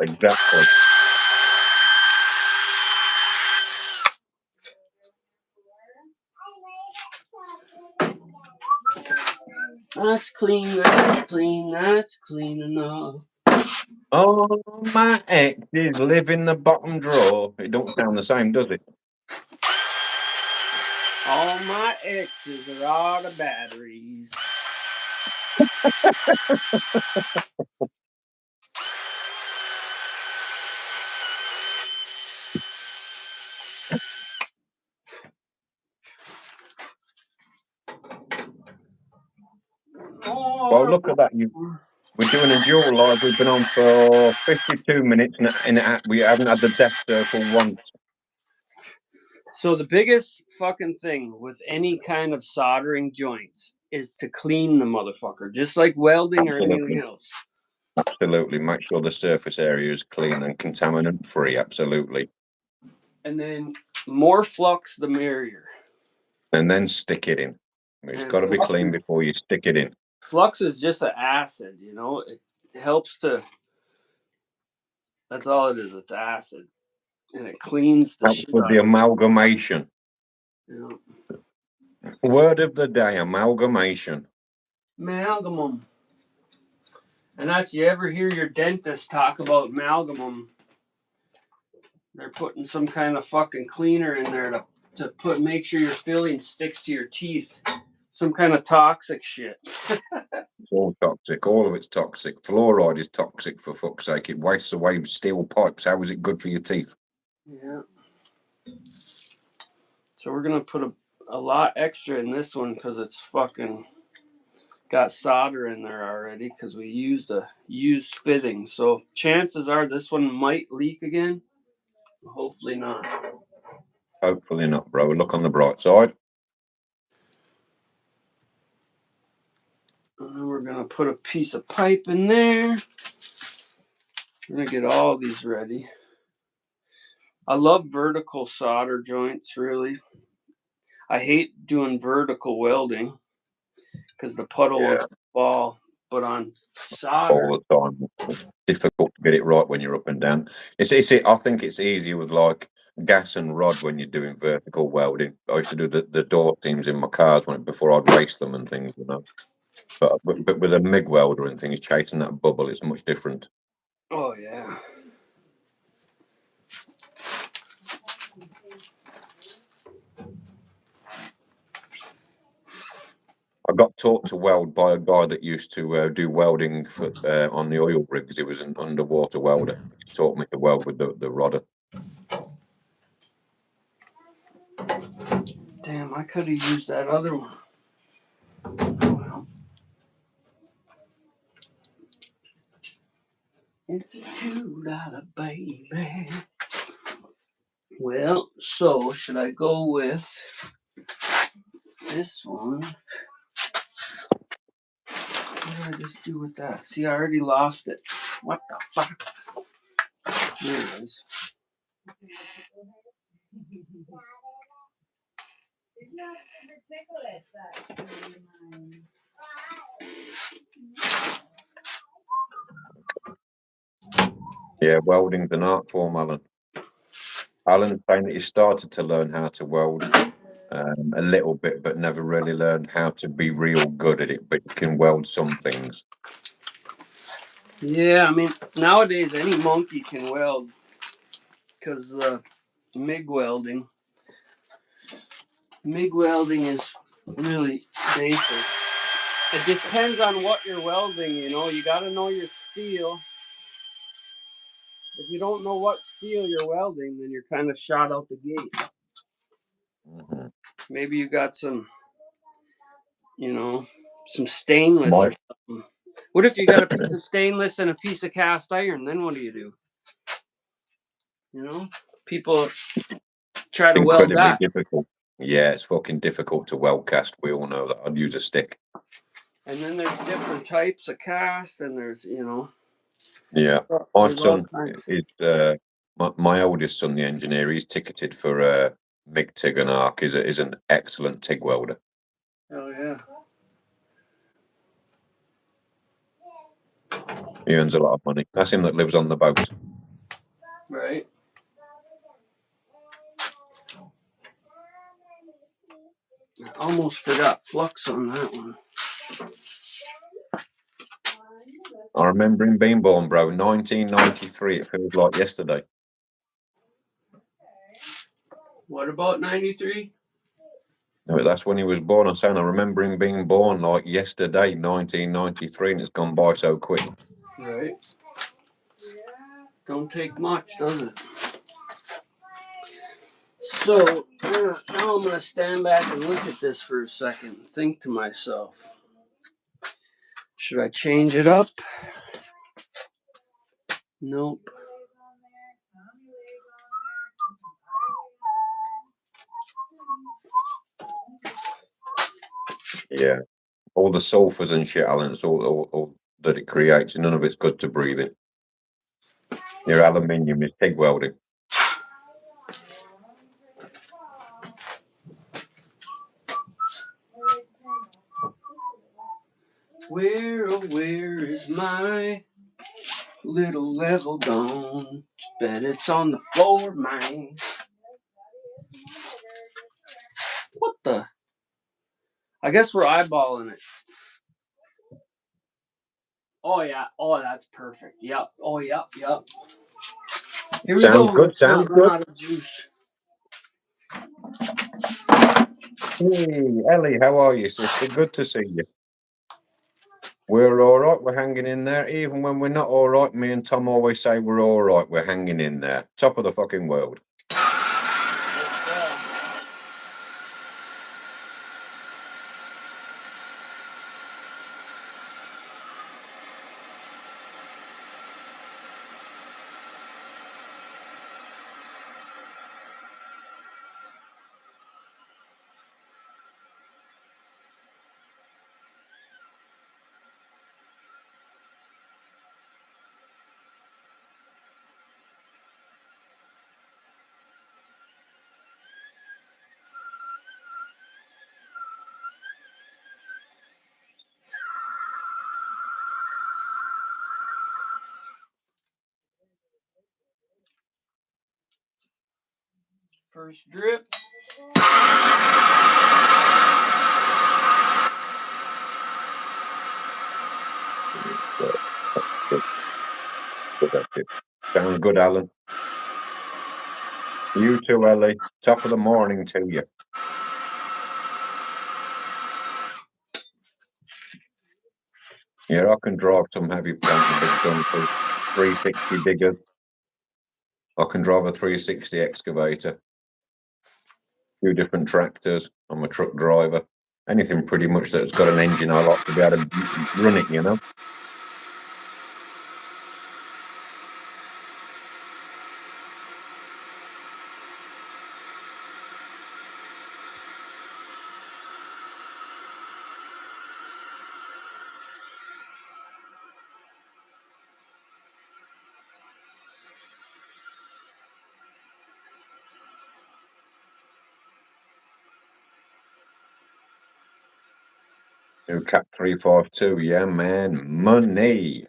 Exactly. That's clean, that's clean, that's clean enough. Oh, my ex is live in the bottom drawer. It don't sound the same, does it? All my exes are out of batteries. Well, Oh, look at that. We're doing a dual live. We've been on for 52 minutes and we haven't had the death circle once. so the biggest fucking thing with any kind of soldering joints is to clean the motherfucker, just like welding or anything else. Absolutely. Make sure the surface area is clean and contaminant free. Absolutely. And then more flux, the merrier. And then stick it in. It's And got to be clean before you stick it in. flux is just an acid, you know. It helps to. That's all it is. It's acid, and it cleans the Helps shit with out the of it. amalgamation. You know? Word of the day, amalgamation. Amalgamum. And that's, you ever hear your dentist talk about amalgamum? They're putting some kind of fucking cleaner in there to make sure your filling sticks to your teeth. Some kind of toxic shit. It's all toxic. All of it's toxic. Fluoride is toxic, for fuck's sake. It wastes away steel pipes. How is it good for your teeth? Yeah. So we're gonna put a lot extra in this one because it's fucking got solder in there already because we used a used fitting. So chances are this one might leak again. Hopefully not. Hopefully not, bro. Look on the bright side. And then we're gonna put a piece of pipe in there. We're gonna get all these ready. I love vertical solder joints, really. I hate doing vertical welding because the puddle Yeah, will fall. But on solder, all the time. It's difficult to get it right when you're up and down. I think it's easier with like gas and rod when you're doing vertical welding. I used to do the door seams in my cars before I'd race them and things, you know. But with a MIG welder and things, chasing that bubble, it's much different. oh yeah. I got taught to weld by a guy that used to do welding for on the oil rigs. He was an underwater welder. He taught me to weld with the rodder. Damn, I could have used that other one. Well, it's a $2, baby. Well, so should I go with this one? What did I just do with that? See, I already lost it. What the fuck? There it is. It's not ridiculous that Yeah, welding's an art form, Alan. Alan's saying that he started to learn how to weld a little bit, but never really learned how to be real good at it. But you can weld some things. Yeah, I mean, nowadays any monkey can weld because MIG welding is really basic. It depends on what you're welding, you know. You got to know your steel. If you don't know what steel you're welding, then you're kind of shot out the gate. Mm-hmm. Maybe you got some, you know, some stainless or something. What if you got a piece of stainless and a piece of cast iron? Then what do? You know, people try to weld Incredibly that. difficult. Yeah, it's fucking difficult to weld cast. We all know that. I'd use a stick. And then there's different types of cast, and there's, you know. Yeah. My There's all son kinds. is my oldest son, the engineer. He's ticketed for MIG, TIG, and arc. Is an excellent TIG welder. Oh yeah. He earns a lot of money. That's him that lives on the boat. Right. I almost forgot flux on that one. I remember him being born, bro. 1993. It feels like yesterday. What about 93? No, that's when he was born. I'm saying I remember him being born like yesterday, 1993, and it's gone by so quick. Right. Don't take much, does it? So now I'm going to stand back and look at this for a second and think to myself, should I change it up? Nope. Yeah. All the sulfurs and shit, Alan, it's all that it creates, and none of it's good to breathe in. Your aluminium is TIG welding. Where is my little level gone? Bet it's on the floor, man. What the? I guess we're eyeballing it. Oh yeah. Oh, that's perfect. Yep. Oh yep. Here we Sounds go. good, Let's not sounds run good. out of juice. Hey, Ellie, how are you, sister? Good to see you. We're all right. We're hanging in there. Even when we're not all right, me and Tom always say we're all right. We're hanging in there. Top of the fucking world. First drip. Sounds good, Alan. You too, Ellie. Top of the morning to you. Yeah, I can drive some heavy plant and big dumpers, 360 diggers. I can drive a 360 excavator. Few different tractors. I'm a truck driver. Anything pretty much that's got an engine, I like to be able to run it, you know? New Cat 352. Yeah, man. Money.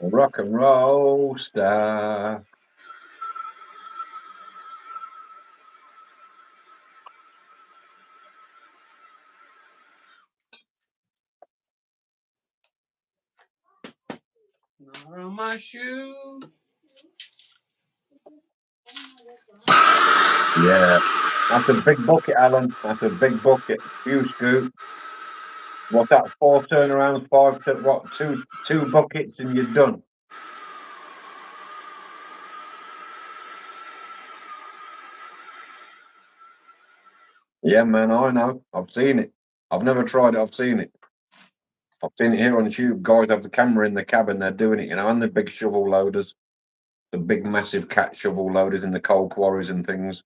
Rock and roll star. Not on my shoe. Yeah. That's a big bucket, Alan. That's a big bucket. Few scoop. What's that? 4 turnarounds, 5, two buckets, and you're done. Yeah, man, I know. I've seen it. I've never tried it. I've seen it. I've seen it here on YouTube. Guys have the camera in the cabin. They're doing it, and the big shovel loaders, the big, massive cat shovel loaders in the coal quarries and things.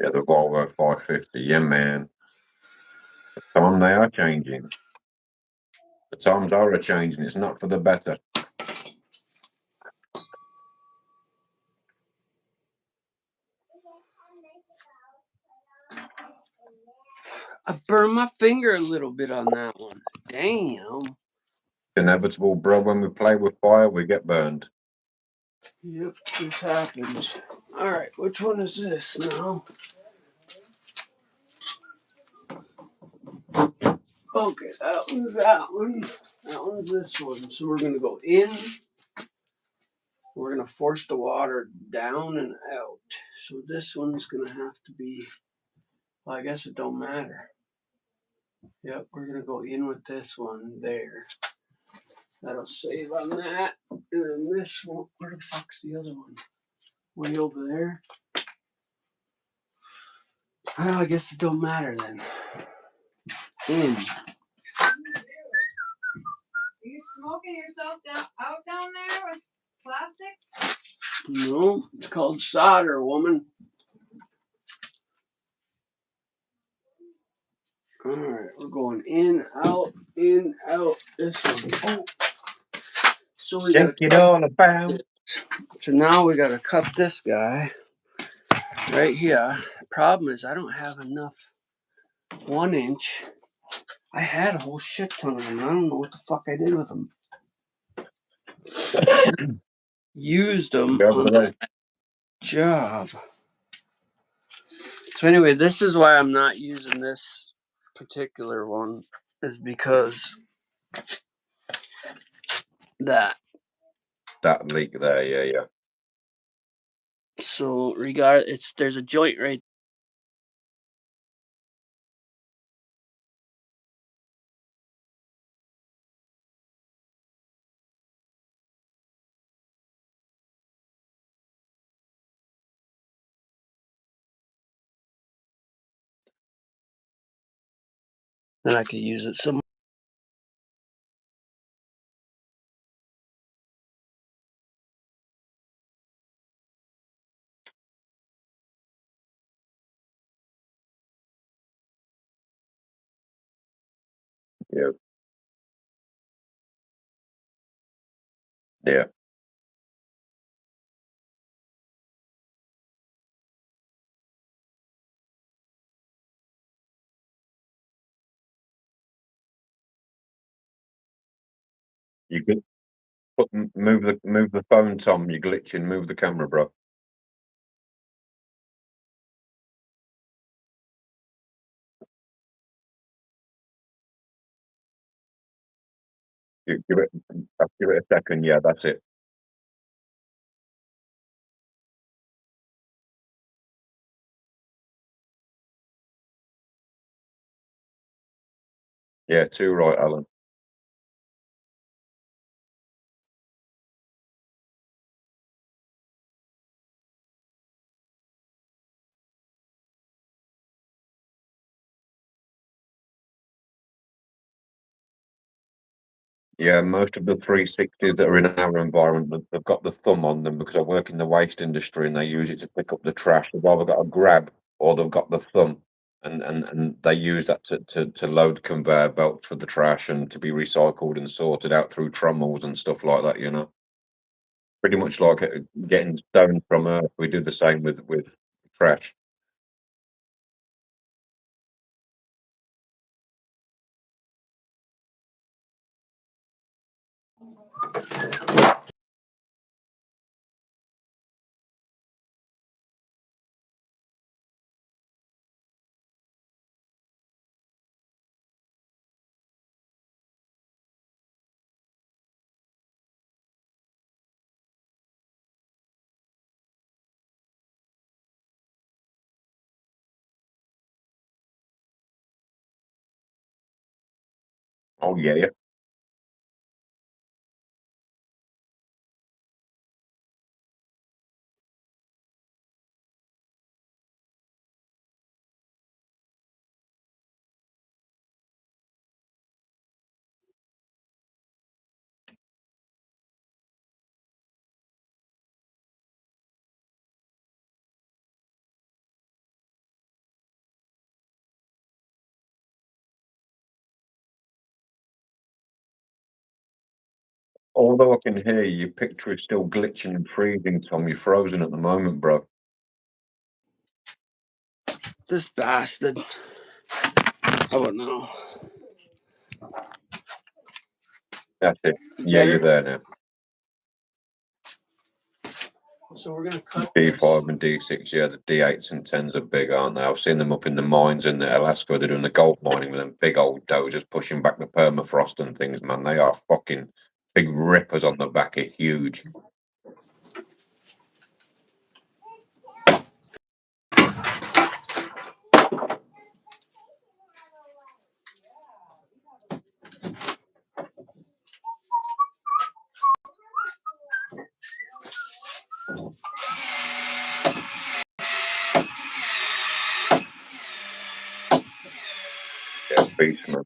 Yeah, the Volvo 550. Yeah, man. The time they are changing. The times are changing. It's not for the better. I burned my finger a little bit on that one. Damn. Inevitable, bro. When we play with fire, we get burned. Yep, this happens. Alright, which one is this now? Okay, that one's that one. That one's this one. So we're going to go in. We're going to force the water down and out. So this one's going to have to be, well, I guess it don't matter. Yep, we're going to go in with this one there. That'll save on that. And then this one, where the fuck's the other one? Way over there. Well, I guess it don't matter then. In. Are you smoking yourself out down there with plastic? No, it's called solder, woman. Alright, we're going in, out, this one. Oh. So we Shake gotta it all about. So now we gotta cut this guy right here. Problem is I don't have enough 1 inch. I had a whole shit ton of them. I don't know what the fuck I did with them. used them Be over on the that job. So anyway, this is why I'm not using this particular one, is because that. That leak there, yeah. So there's a joint right. Then I could use it some. Yeah. You could move the phone, Tom. You're glitching. Move the camera, bro. Give it a second. Yeah, that's it. Yeah, too right, Alan. Yeah, most of the 360s that are in our environment, they've got the thumb on them because I work in the waste industry and they use it to pick up the trash. They've either got a grab or they've got the thumb, and they use that to load conveyor belts for the trash and to be recycled and sorted out through trommels and stuff like that. You know, pretty much like getting stone from Earth. We do the same with trash. Oh yeah. Although I can hear you, your picture is still glitching and freezing, Tom. You're frozen at the moment, bro. This bastard. How about now? That's it. Yeah, you're there now. So we're gonna cut this. D5 and D6, yeah, the D8s and 10s are big, aren't they? I've seen them up in the mines in Alaska. They're doing the gold mining with them big old dozers pushing back the permafrost and things, man. They are fucking big rippers on the back, are huge. Yeah, beast, man.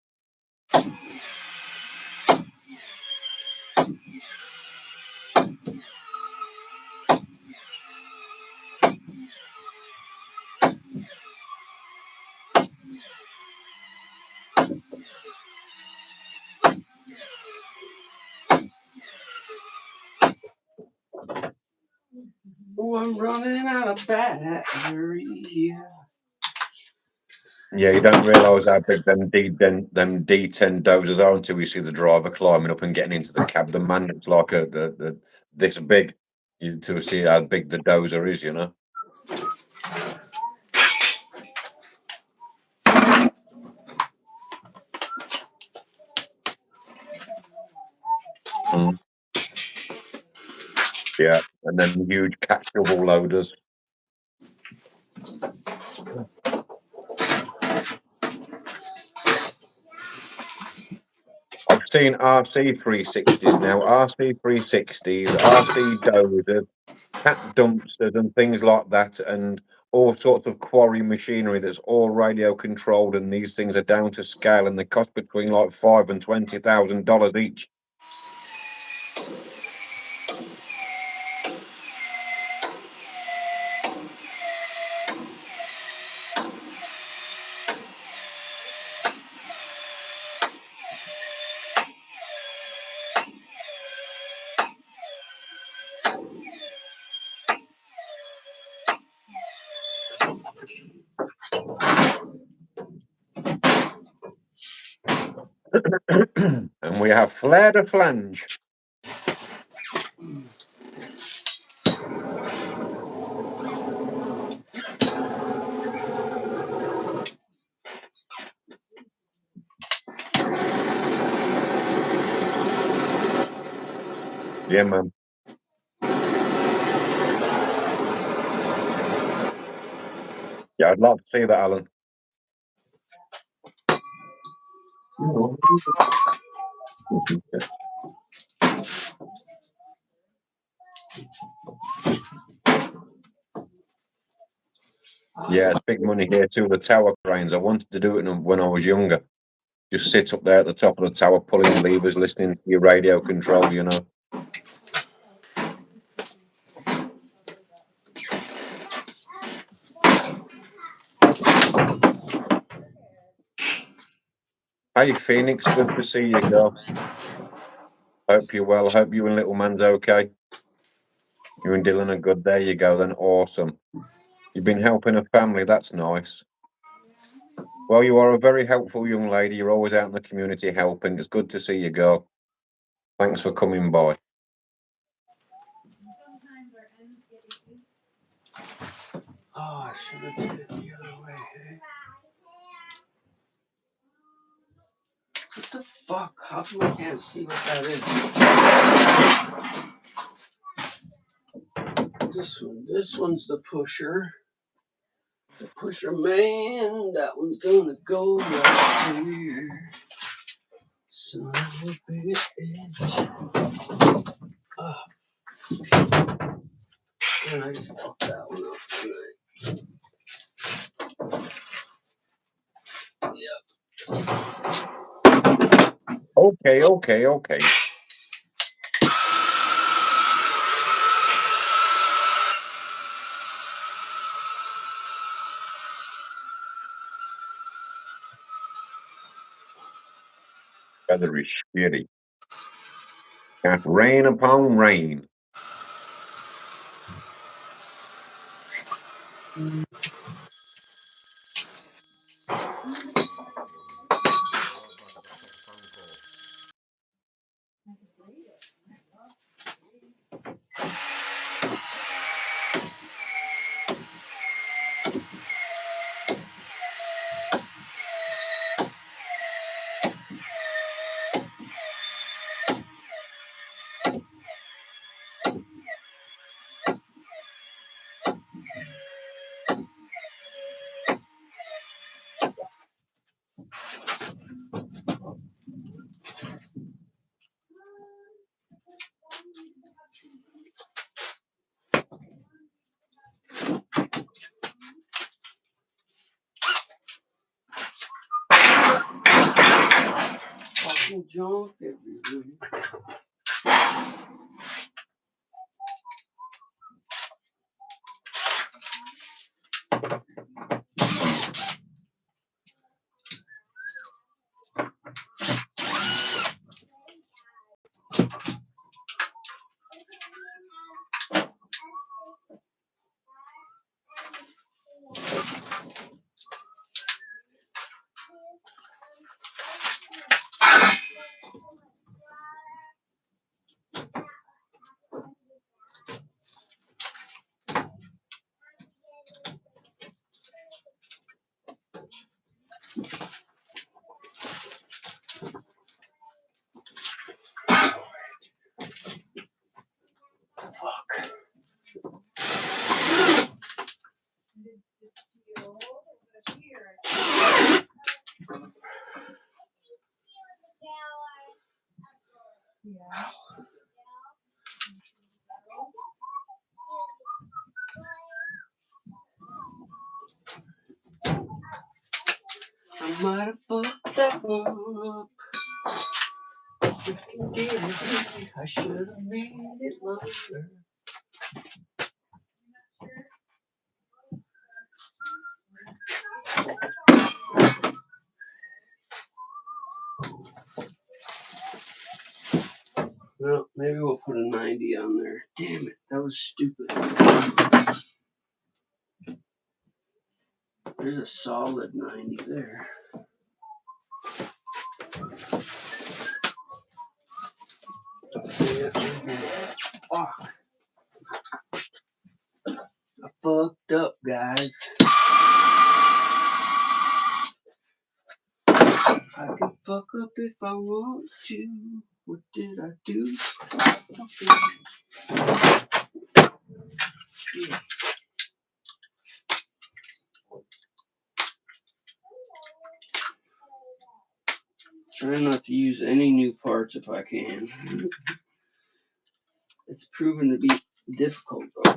Oh, I'm running out of battery. Yeah, you don't realise how big them D10 dozers are until you see the driver climbing up and getting into the cab. The man looks like this big. to see how big the dozer is, you know. Mm. Yeah, and then huge cat shovel loaders. I've seen RC 360s now, RC 360s, RC dozers, cat dumpsters, and things like that, and all sorts of quarry machinery that's all radio controlled, and these things are down to scale, and they cost between like $5,000 and $20,000 each. And we have flared a flange. Yeah, man. Yeah, I'd love to see that, Alan. Yeah, it's big money here too. The tower cranes. I wanted to do it when I was younger. Just sit up there at the top of the tower, pulling levers, listening to your radio control, you know. Hey, Phoenix, good to see you, girl. Hope you're well. Hope you and little man's okay. You and Dylan are good. There you go, then. Awesome. You've been helping a family. That's nice. Well, you are a very helpful young lady. You're always out in the community helping. It's good to see you, girl. Thanks for coming by. Oh, I should have did it the other way. Hey? What the fuck? How come I can't see what that is? This one's the pusher. The pusher man. That one's gonna go right here. Son of a bitch. Oh. And I just fucked that one up tonight. Yep. Okay. Weather is shitty. Got rain upon rain. Fucking junk everywhere. Yeah. I might have fucked that one up. I should have made it longer. Well, maybe we'll put a 90 on there. Damn it, that was stupid. There's a solid 90 there. Yeah. Fuck. I fucked up, guys. I can fuck up if I want to. What did I do? Try not to use any new parts if I can. It's proven to be difficult though.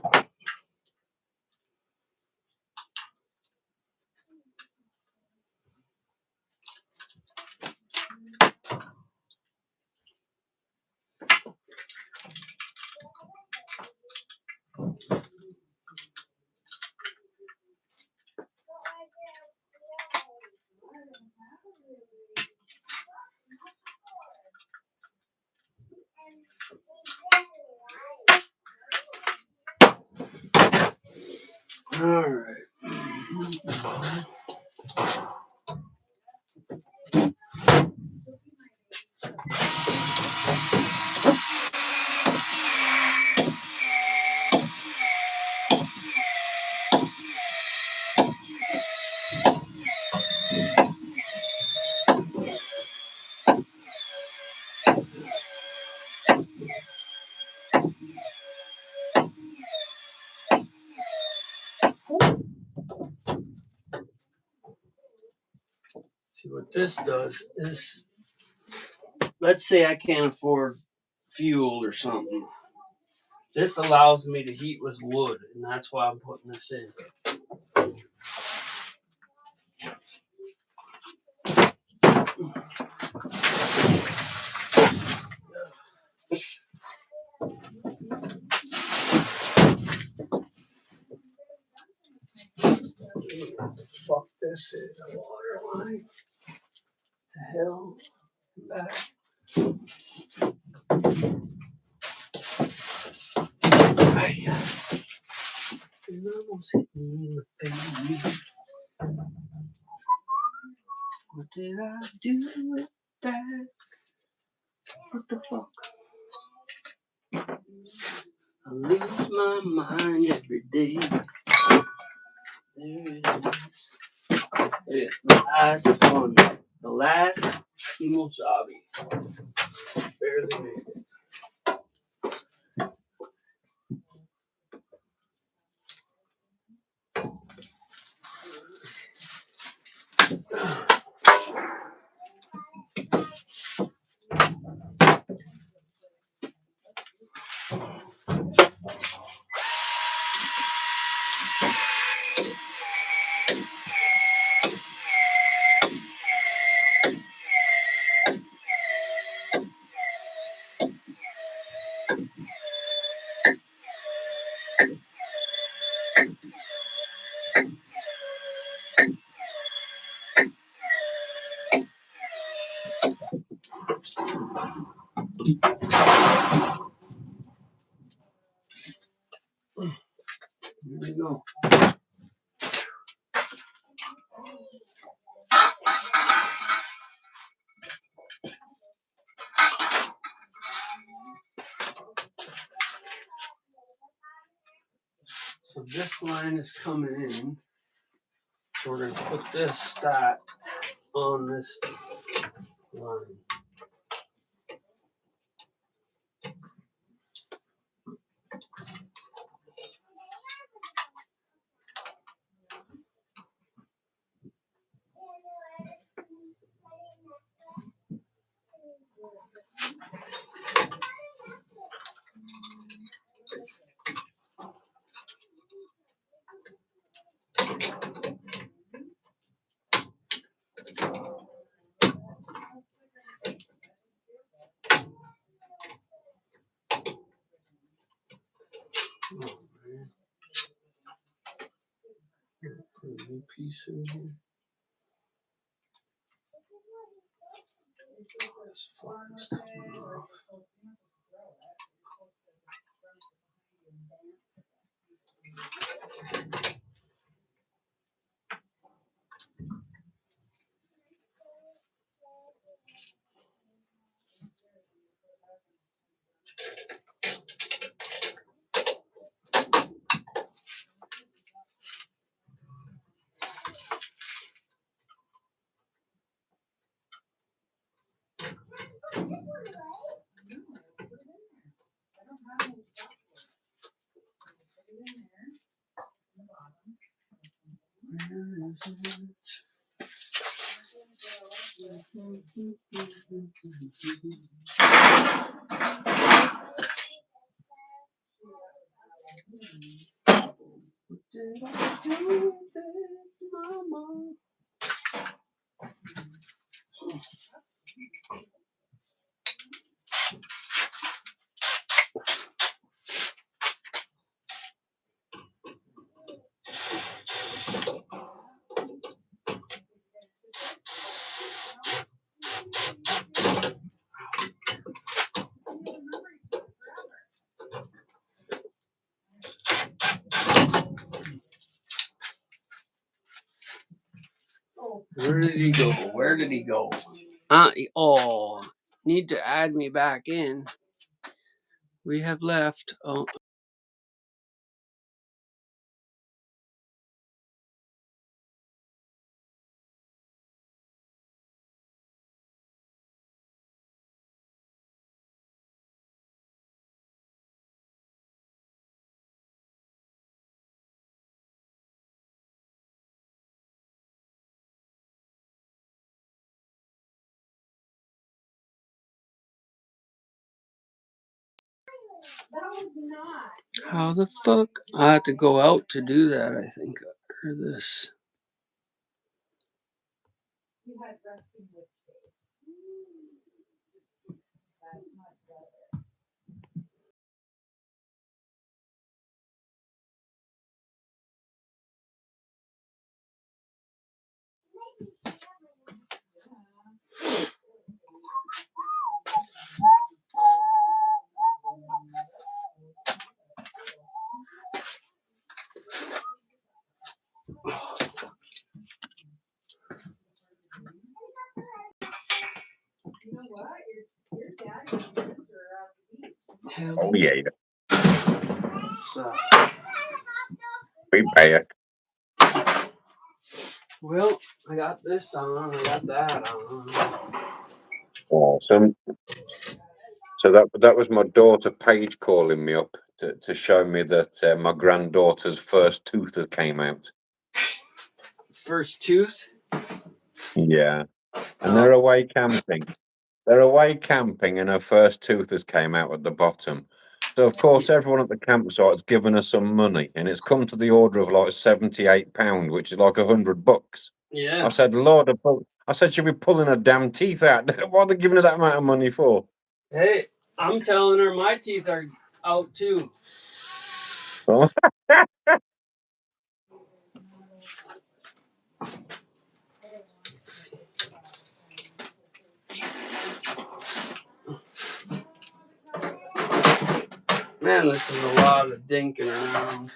Alright. See what this does is, let's say I can't afford fuel or something. This allows me to heat with wood, and that's why I'm putting this in. What the fuck this is? A water line? The hell? Back. It almost hit me in the face. What did I do with that? What the fuck? I lose my mind every day. There it is. Yeah, the last one. The last Kimosabi. Barely made it. Here we go. So this line is coming in. So we're going to put this stat on this line. Any piece in here? This fucker's coming off. Where is it? What did I do with it, Mama? Where did he go? Where did he go? Oh, need to add me back in. We have left. Oh. How the fuck? I have to go out to do that, I think. Or this. Oh yeah, So, we pay it. well, I got this on. I got that on. Awesome. So that was my daughter Paige calling me up to show me that my granddaughter's first tooth that came out. First tooth? Yeah, and they're away camping. They're away camping, and her first tooth has came out at the bottom. So of course, everyone at the campsite's given her some money, and it's come to the order of like £78, which is like $100. Yeah. I said, Lord, I said, she'll be pulling her damn teeth out. What are they giving her that amount of money for? Hey, I'm telling her my teeth are out too. Oh. Man, this is a lot of dinking around.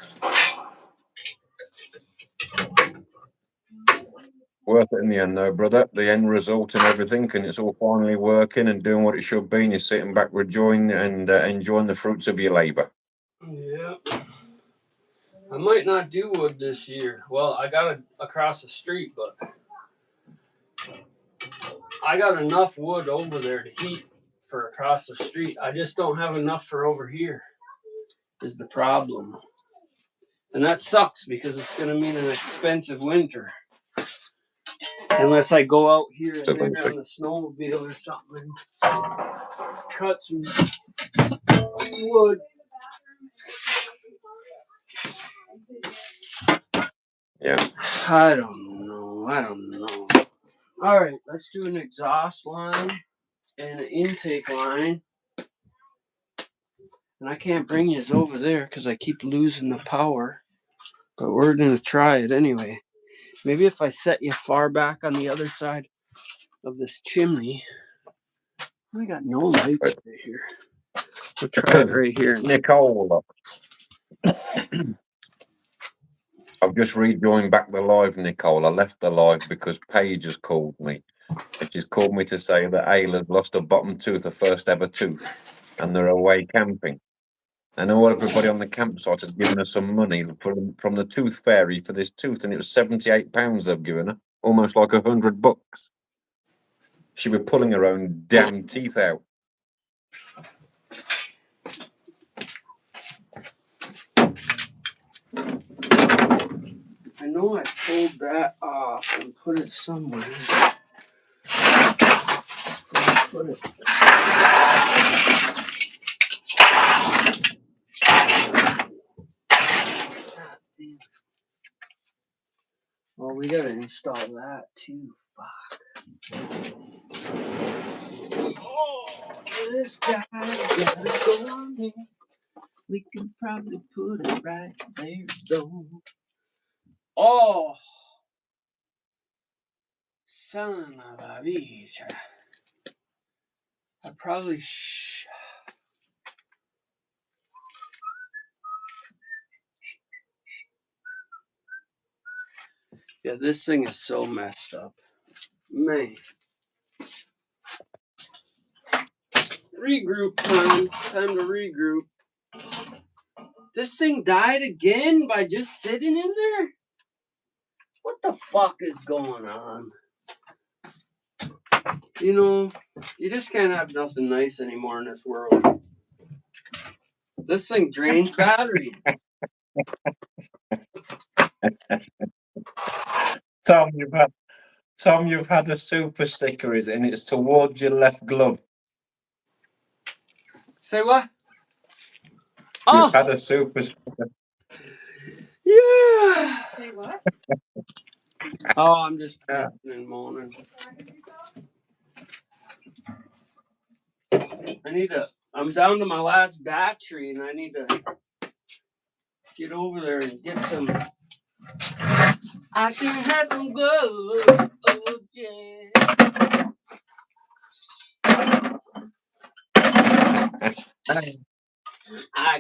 Worth it in the end, though, brother. The end result and everything, and it's all finally working and doing what it should be, and you're sitting back, rejoicing and enjoying the fruits of your labour. Yeah. I might not do wood this year. Well, I got it across the street, but I got enough wood over there to heat for across the street. I just don't have enough for over here, is the problem. And that sucks because it's going to mean an expensive winter. Unless I go out here and there on the snowmobile or something and cut some wood. Yeah. I don't know. All right, let's do an exhaust line and an intake line. And I can't bring you over there because I keep losing the power. But we're going to try it anyway. Maybe if I set you far back on the other side of this chimney. I got no lights right here. We'll try it right here. Nicole. I've just rejoined back the live, Nicole. I left the live because Paige has called me. And she's called me to say that Ayla's lost a bottom tooth, her first ever tooth, and they're away camping. And everybody on the campsite has given her some money from the tooth fairy for this tooth, and it was £78 they've given her, almost like $100. She'll be pulling her own damn teeth out. I know I pulled that off and put it somewhere. Put it. Well, we gotta install that too. Fuck. Oh, this guy gotta go on here. We can probably put it right there, though. Oh, son of a bitch. I probably Yeah, this thing is so messed up. Man. Regroup time. Time to regroup. This thing died again by just sitting in there? What the fuck is going on? You know, you just can't have nothing nice anymore in this world. This thing drains battery. Tom, you've had a super sticker, and it's towards your left glove. Say what? You've had a super sticker. Yeah. Say what? Oh, I'm just bitching and moaning. I'm down to my last battery, and I need to get over there and get some. I can have some gloves. Oh, yeah.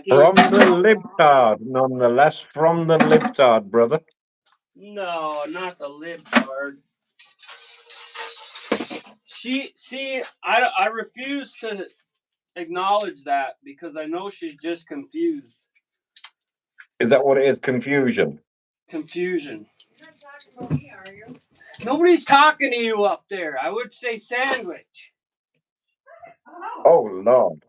From the libtard, nonetheless. From the libtard, brother. No, not the libtard. I refuse to acknowledge that because I know she's just confused. Is that what it is? Confusion? Confusion. You're not talking about me, are you? Nobody's talking to you up there. I would say sandwich. Oh, Lord.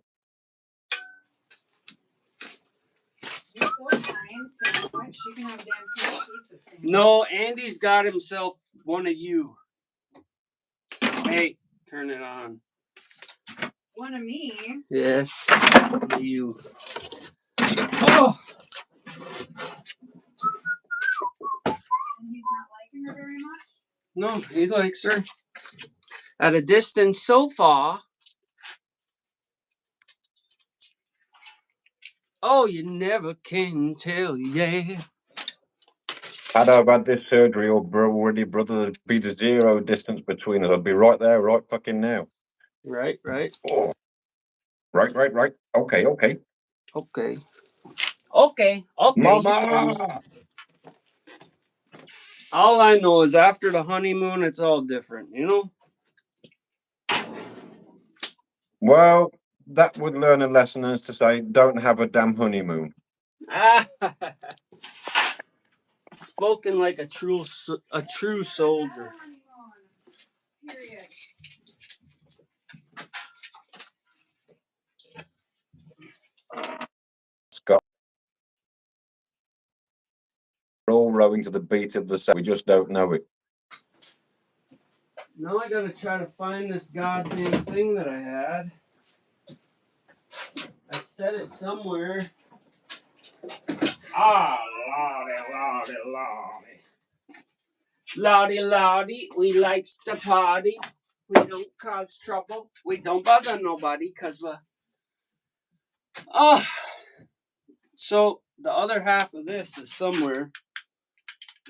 You're so kind, sandwich. You can have a damn piece of pizza sandwich. No, Andy's got himself one of you. Hey, turn it on. One of me. Yes, one of you. Oh. And he's not liking her very much? No, he likes her. At a distance so far. Oh, you never can tell, yeah. Had I had this surgery already, brother, there'd be the zero distance between us. I'd be right there, right fucking now. Right. Oh. Right. Okay. Mama! All I know is after the honeymoon, it's all different, you know? Well, that would learn a lesson as to say, don't have a damn honeymoon. Spoken like a true soldier. Period. Scott. We're all rowing to the beat of the same. We just don't know it. Now I gotta try to find this goddamn thing that I had. I set it somewhere. Ah, lordy, we likes to party. We don't cause trouble. We don't bother nobody because we're... Oh! So, the other half of this is somewhere.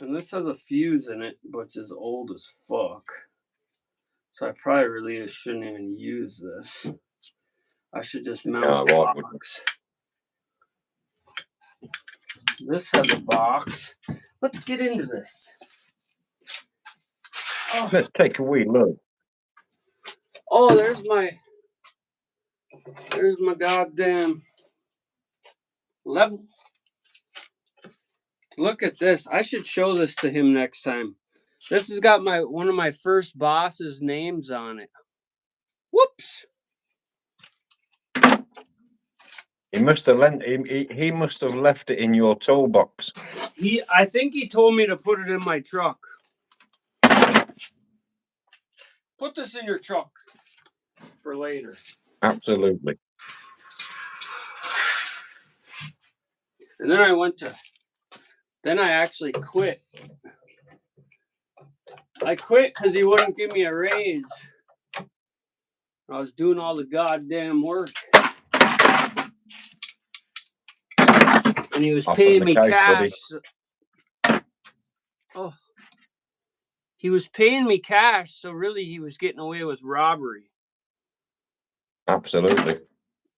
And this has a fuse in it, which is old as fuck. So I probably really shouldn't even use this. I should just mount No, the I wouldn't. box. This has a box. Let's get into this. Oh, Let's take a wee look. oh, there's my goddamn level. Look at this. I should show this to him next time. This has got one of my first boss's names on it. Whoops. He must have he must have left it in your toolbox. I think he told me to put it in my truck. Put this in your truck for later. Absolutely. And then I actually quit. I quit because he wouldn't give me a raise. I was doing all the goddamn work. And he was paying me cash. Oh. He was paying me cash, so really he was getting away with robbery. Absolutely.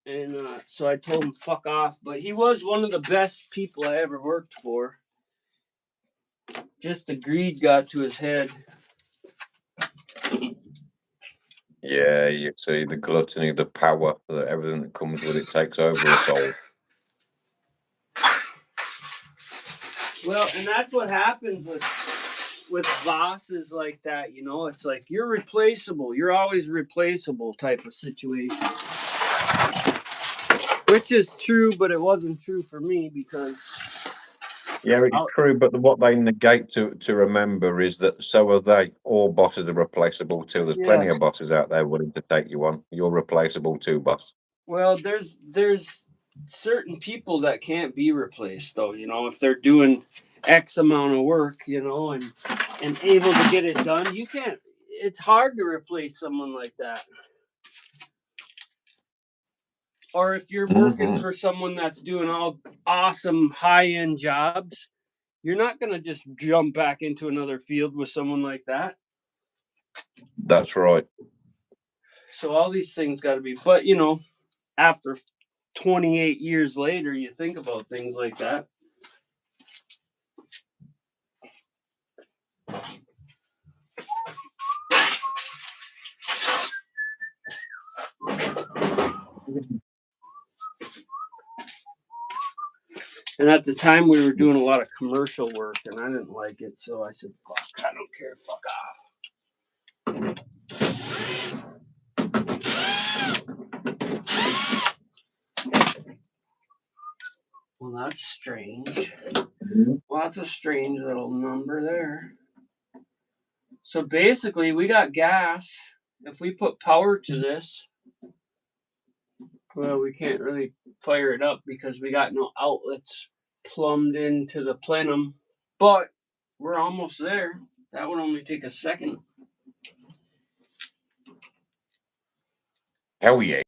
And so I told him fuck off. But he was one of the best people I ever worked for. Just the greed got to his head. Yeah, you see the gluttony, the power, everything that comes with it takes over us all. Well, and that's what happens with bosses like that, you know. It's like you're replaceable. You're always replaceable type of situation. Which is true, but it wasn't true for me because... Yeah, it's true, but what they negate to remember is that so are they. All bosses are replaceable too. There's plenty of bosses out there willing to take you on. You're replaceable too, boss. Well, there's certain people that can't be replaced, though. You know, if they're doing X amount of work, you know, and able to get it done, you can't. It's hard to replace someone like that. Or if you're working for someone that's doing all awesome high-end jobs, you're not going to just jump back into another field with someone like that. That's right. So all these things got to be, but you know, after 28 years later, you think about things like that. And at the time, we were doing a lot of commercial work, and I didn't like it, so I said, fuck, I don't care, fuck off. Well, that's strange. Well, that's a strange little number there. So basically, we got gas. If we put power to this, well, we can't really fire it up because we got no outlets plumbed into the plenum. But we're almost there. That would only take a second. Hell yeah.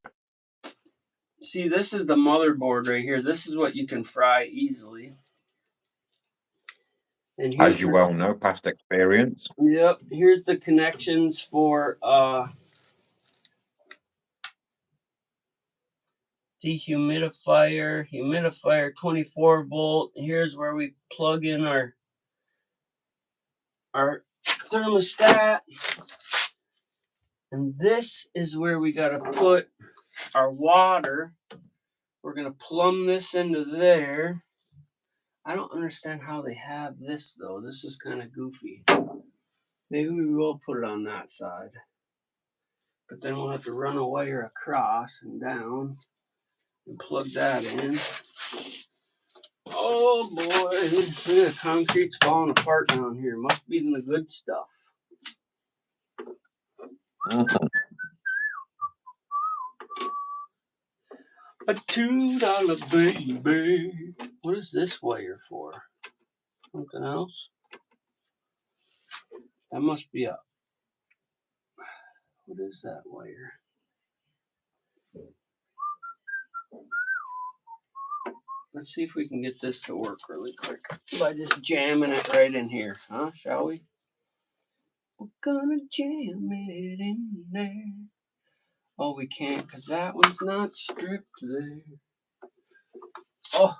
See, this is the motherboard right here. This is what you can fry easily. And as you well know, past experience. Yep. Here's the connections for dehumidifier, humidifier, 24 volt. Here's where we plug in our thermostat. And this is where we got to put our water. We're going to plumb this into there. I don't understand how they have this, though. This is kind of goofy. Maybe we will put it on that side. But then we'll have to run a wire across and down and plug that in. Oh, boy. The concrete's falling apart down here. Must be in the good stuff. A $2 baby. What is this wire for? Something else? That must be a... What is that wire? Let's see if we can get this to work really quick by just jamming it right in here, huh? Shall we? We're gonna jam it in there. Oh, we can't because that one's not stripped there. Oh.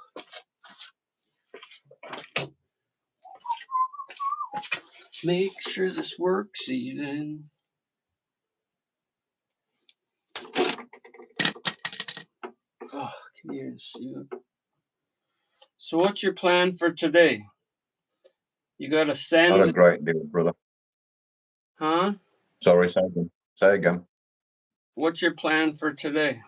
Make sure this works even. Oh, can you see it? So what's your plan for today? You gotta Not a send, great deal, brother. huh? Sorry, say again. Say again. What's your plan for today?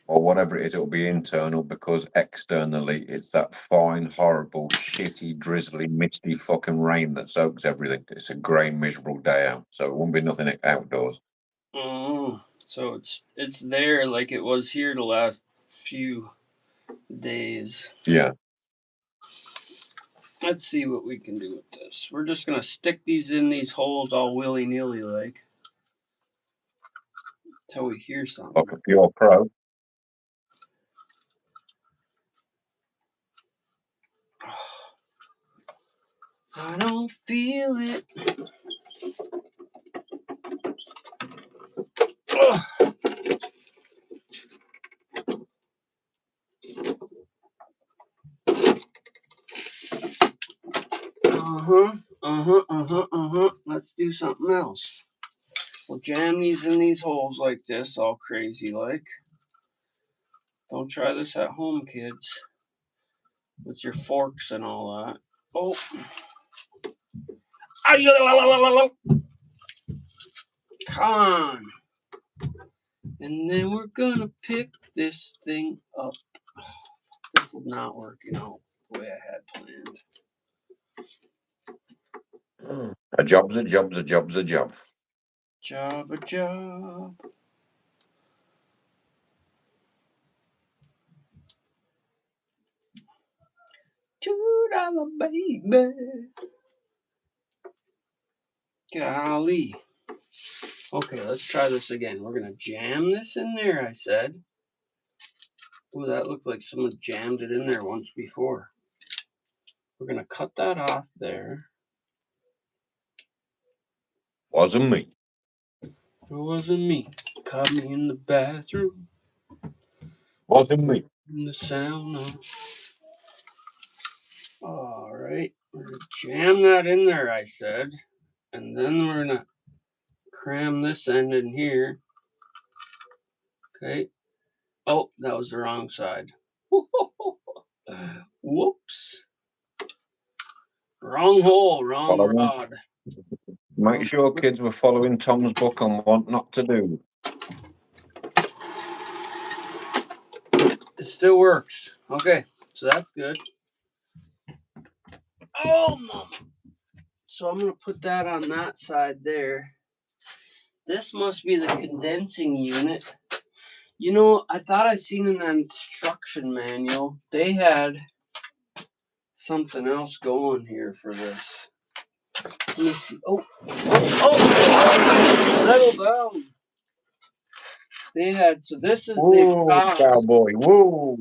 Or whatever it is, it'll be internal because externally it's that fine, horrible, shitty, drizzly, misty fucking rain that soaks everything. It's a grey, miserable day out, so it won't be nothing outdoors. Oh, so it's there like it was here the last few days. Yeah. Let's see what we can do with this. We're just gonna stick these in these holes all willy-nilly like until we hear something. Like a pure pro. I don't feel it. Ugh. Let's do something else. We'll jam these in these holes like this, all crazy like. Don't try this at home, kids. With your forks and all that. Oh. Come on. And then we're gonna pick this thing up. This is not working out the way I had planned. A job's a job's a job's a job. Job a job. $2 baby. Golly. Okay, let's try this again. We're gonna jam this in there, I said. Oh, that looked like someone jammed it in there once before. We're gonna cut that off there. Wasn't me. It wasn't me. Caught me in the bathroom. Wasn't me. In the sauna. Alright. We're gonna jam that in there, I said. And then we're gonna cram this end in here. Okay. Oh, that was the wrong side. Whoops. Wrong hole, wrong rod. Make sure kids were following Tom's book on what not to do. It still works. Okay, so that's good. Oh, mama. So I'm going to put that on that side there. This must be the condensing unit. You know, I thought I seen in the instruction manual, they had something else going here for this. Let me see. Oh, settle down. They had, so this is the exhaust. Cowboy, whoa.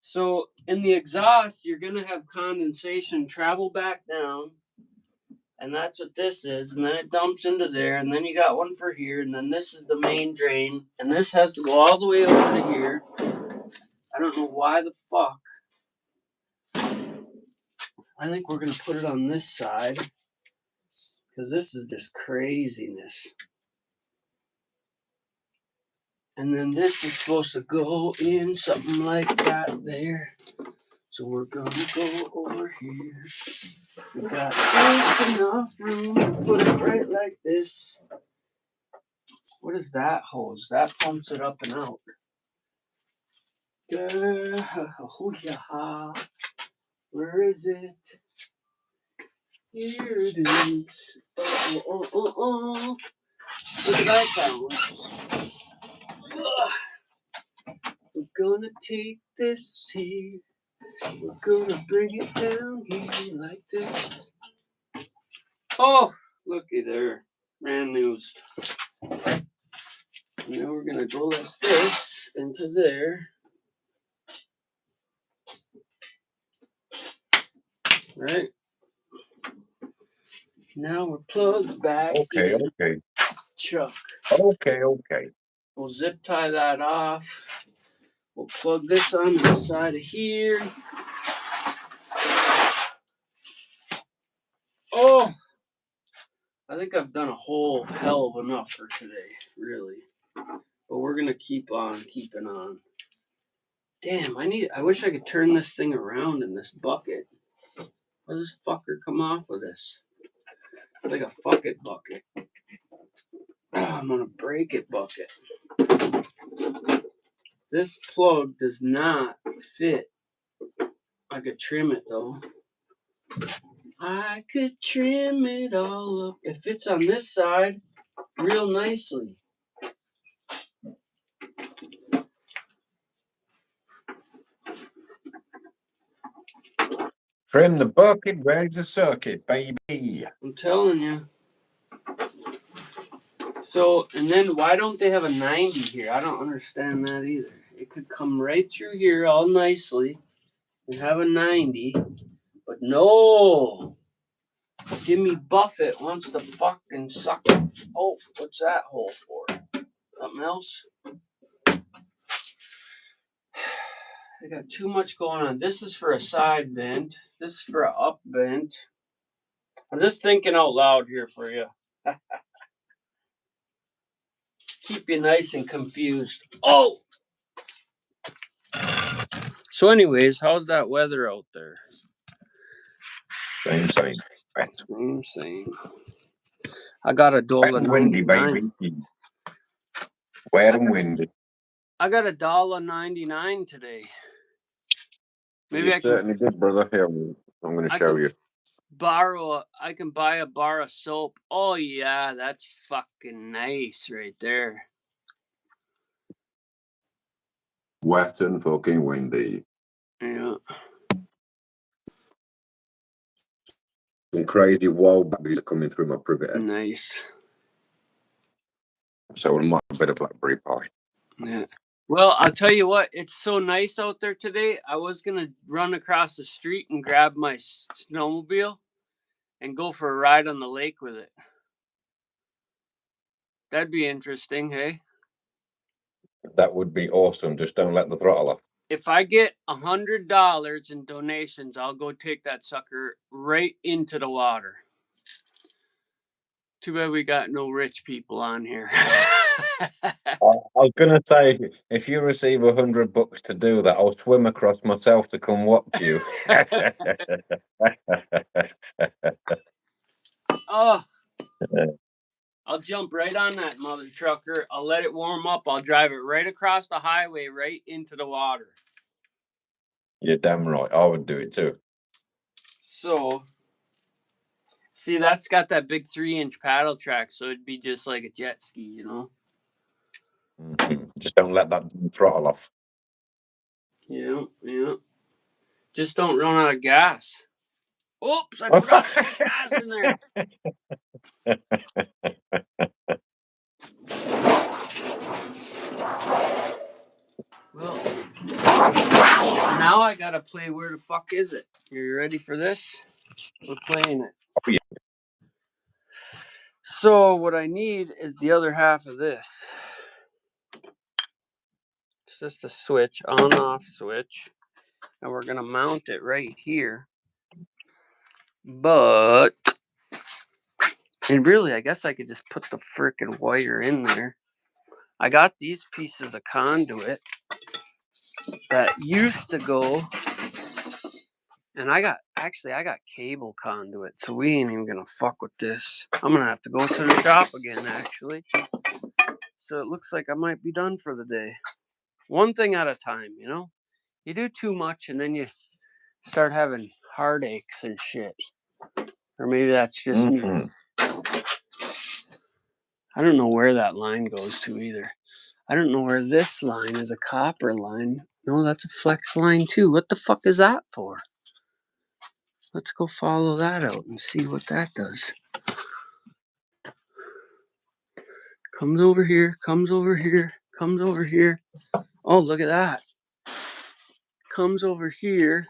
So in the exhaust, you're going to have condensation travel back down. And that's what this is. And then it dumps into there. And then you got one for here. And then this is the main drain. And this has to go all the way over to here. I don't know why the fuck. I think we're going to put it on this side. Because this is just craziness. And then this is supposed to go in something like that there. So we're going to go over here. We got just enough room to put it right like this. What is that hose? That pumps it up and out. Oh yeah. Where is it? Here it is. Oh. Look at that found. We're gonna take this here. We're gonna bring it down here like this. Oh, looky there. Brand new stuff. And then we're gonna go like this. into there. Right. Now we're plugged back Okay, in. okay. Chuck. Okay, okay. We'll zip tie that off. We'll plug this on the side of here. Oh! I think I've done a whole hell of enough for today, really. But we're gonna keep on keeping on. Damn, I wish I could turn this thing around in this bucket. Where does this fucker come off of this? It's like a fuck it bucket. I'm gonna break it bucket. This plug does not fit. I could trim it though. I could trim it all up. It fits on this side real nicely. Trim the bucket, raise the circuit, baby. I'm telling you. So, and then why don't they have a 90 here? I don't understand that either. It could come right through here all nicely and have a 90, but no. Jimmy Buffett wants to fucking suck it. Oh, what's that hole for? Something else? I got too much going on. This is for a side vent. This is for an up vent. I'm just thinking out loud here for you. Keep you nice and confused. Oh! So anyways, how's that weather out there? Same. Wet. Same. I got a Wet and windy, $1.99. baby. Wet and windy. I got a $1.99 today. Maybe You I can certainly did, brother. Here, I'm going to show you. I can buy a bar of soap. Oh yeah, that's fucking nice right there. Wet and fucking windy. Yeah. Some crazy wild babies are coming through my privet. Nice. So it might be a bit of blackberry pie. Yeah. Well, I'll tell you what, it's so nice out there today. I was going to run across the street and grab my snowmobile and go for a ride on the lake with it. That'd be interesting, hey? That would be awesome. Just don't let the throttle off. If I get $100 in donations, I'll go take that sucker right into the water. Too bad we got no rich people on here. I was gonna say, if you receive $100 to do that, I'll swim across myself to come watch you. Oh, I'll jump right on that mother trucker. I'll let it warm up. I'll drive it right across the highway, right into the water. You're damn right. I would do it too. So, see, that's got that big 3-inch paddle track, so it'd be just like a jet ski, you know? Mm-hmm. Just don't let that throttle off. Yeah. Just don't run out of gas. Oops, I forgot to put gas in there. Well, now I gotta play Where the Fuck Is It? Are you ready for this? We're playing it. Oh, yeah. So what I need is the other half of this. It's just a switch, on-off switch. And we're gonna mount it right here. But, and really, I guess I could just put the frickin' wire in there. I got these pieces of conduit that used to go, and I got cable conduit, so we ain't even gonna fuck with this. I'm gonna have to go to the shop again, actually. So it looks like I might be done for the day. One thing at a time, you know? You do too much and then you start having heartaches and shit. Or maybe that's just me. I don't know where that line goes to either. I don't know where this line is a copper line. No, that's a flex line too. What the fuck is that for? Let's go follow that out and see what that does. Comes over here, comes over here, comes over here. Oh, look at that. Comes over here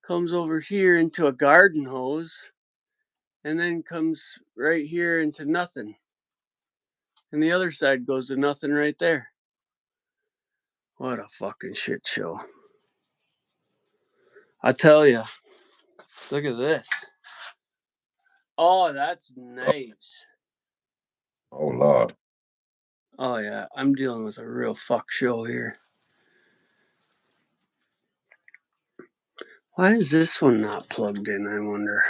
into a garden hose, and then comes right here into nothing. And the other side goes to nothing right there. What a fucking shit show. I tell you. Look at this. Oh, that's nice. Oh, Lord. Oh, yeah. I'm dealing with a real fuck show here. Why is this one not plugged in, I wonder?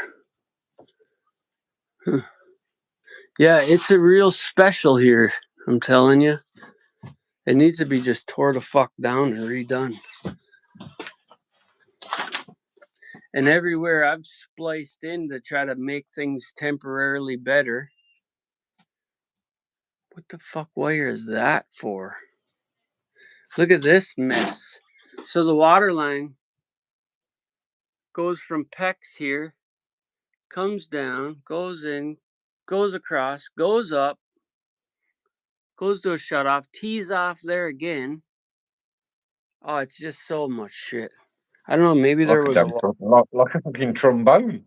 Huh. Yeah, it's a real special here. I'm telling you. It needs to be just tore the fuck down and redone. And everywhere I've spliced in to try to make things temporarily better. What the fuck wire is that for? Look at this mess. So the water line goes from PEX here, comes down, goes in, goes across, goes up, goes to a shutoff, tees off there again. Oh, it's just so much shit. I don't know, maybe there was like a fucking trombone.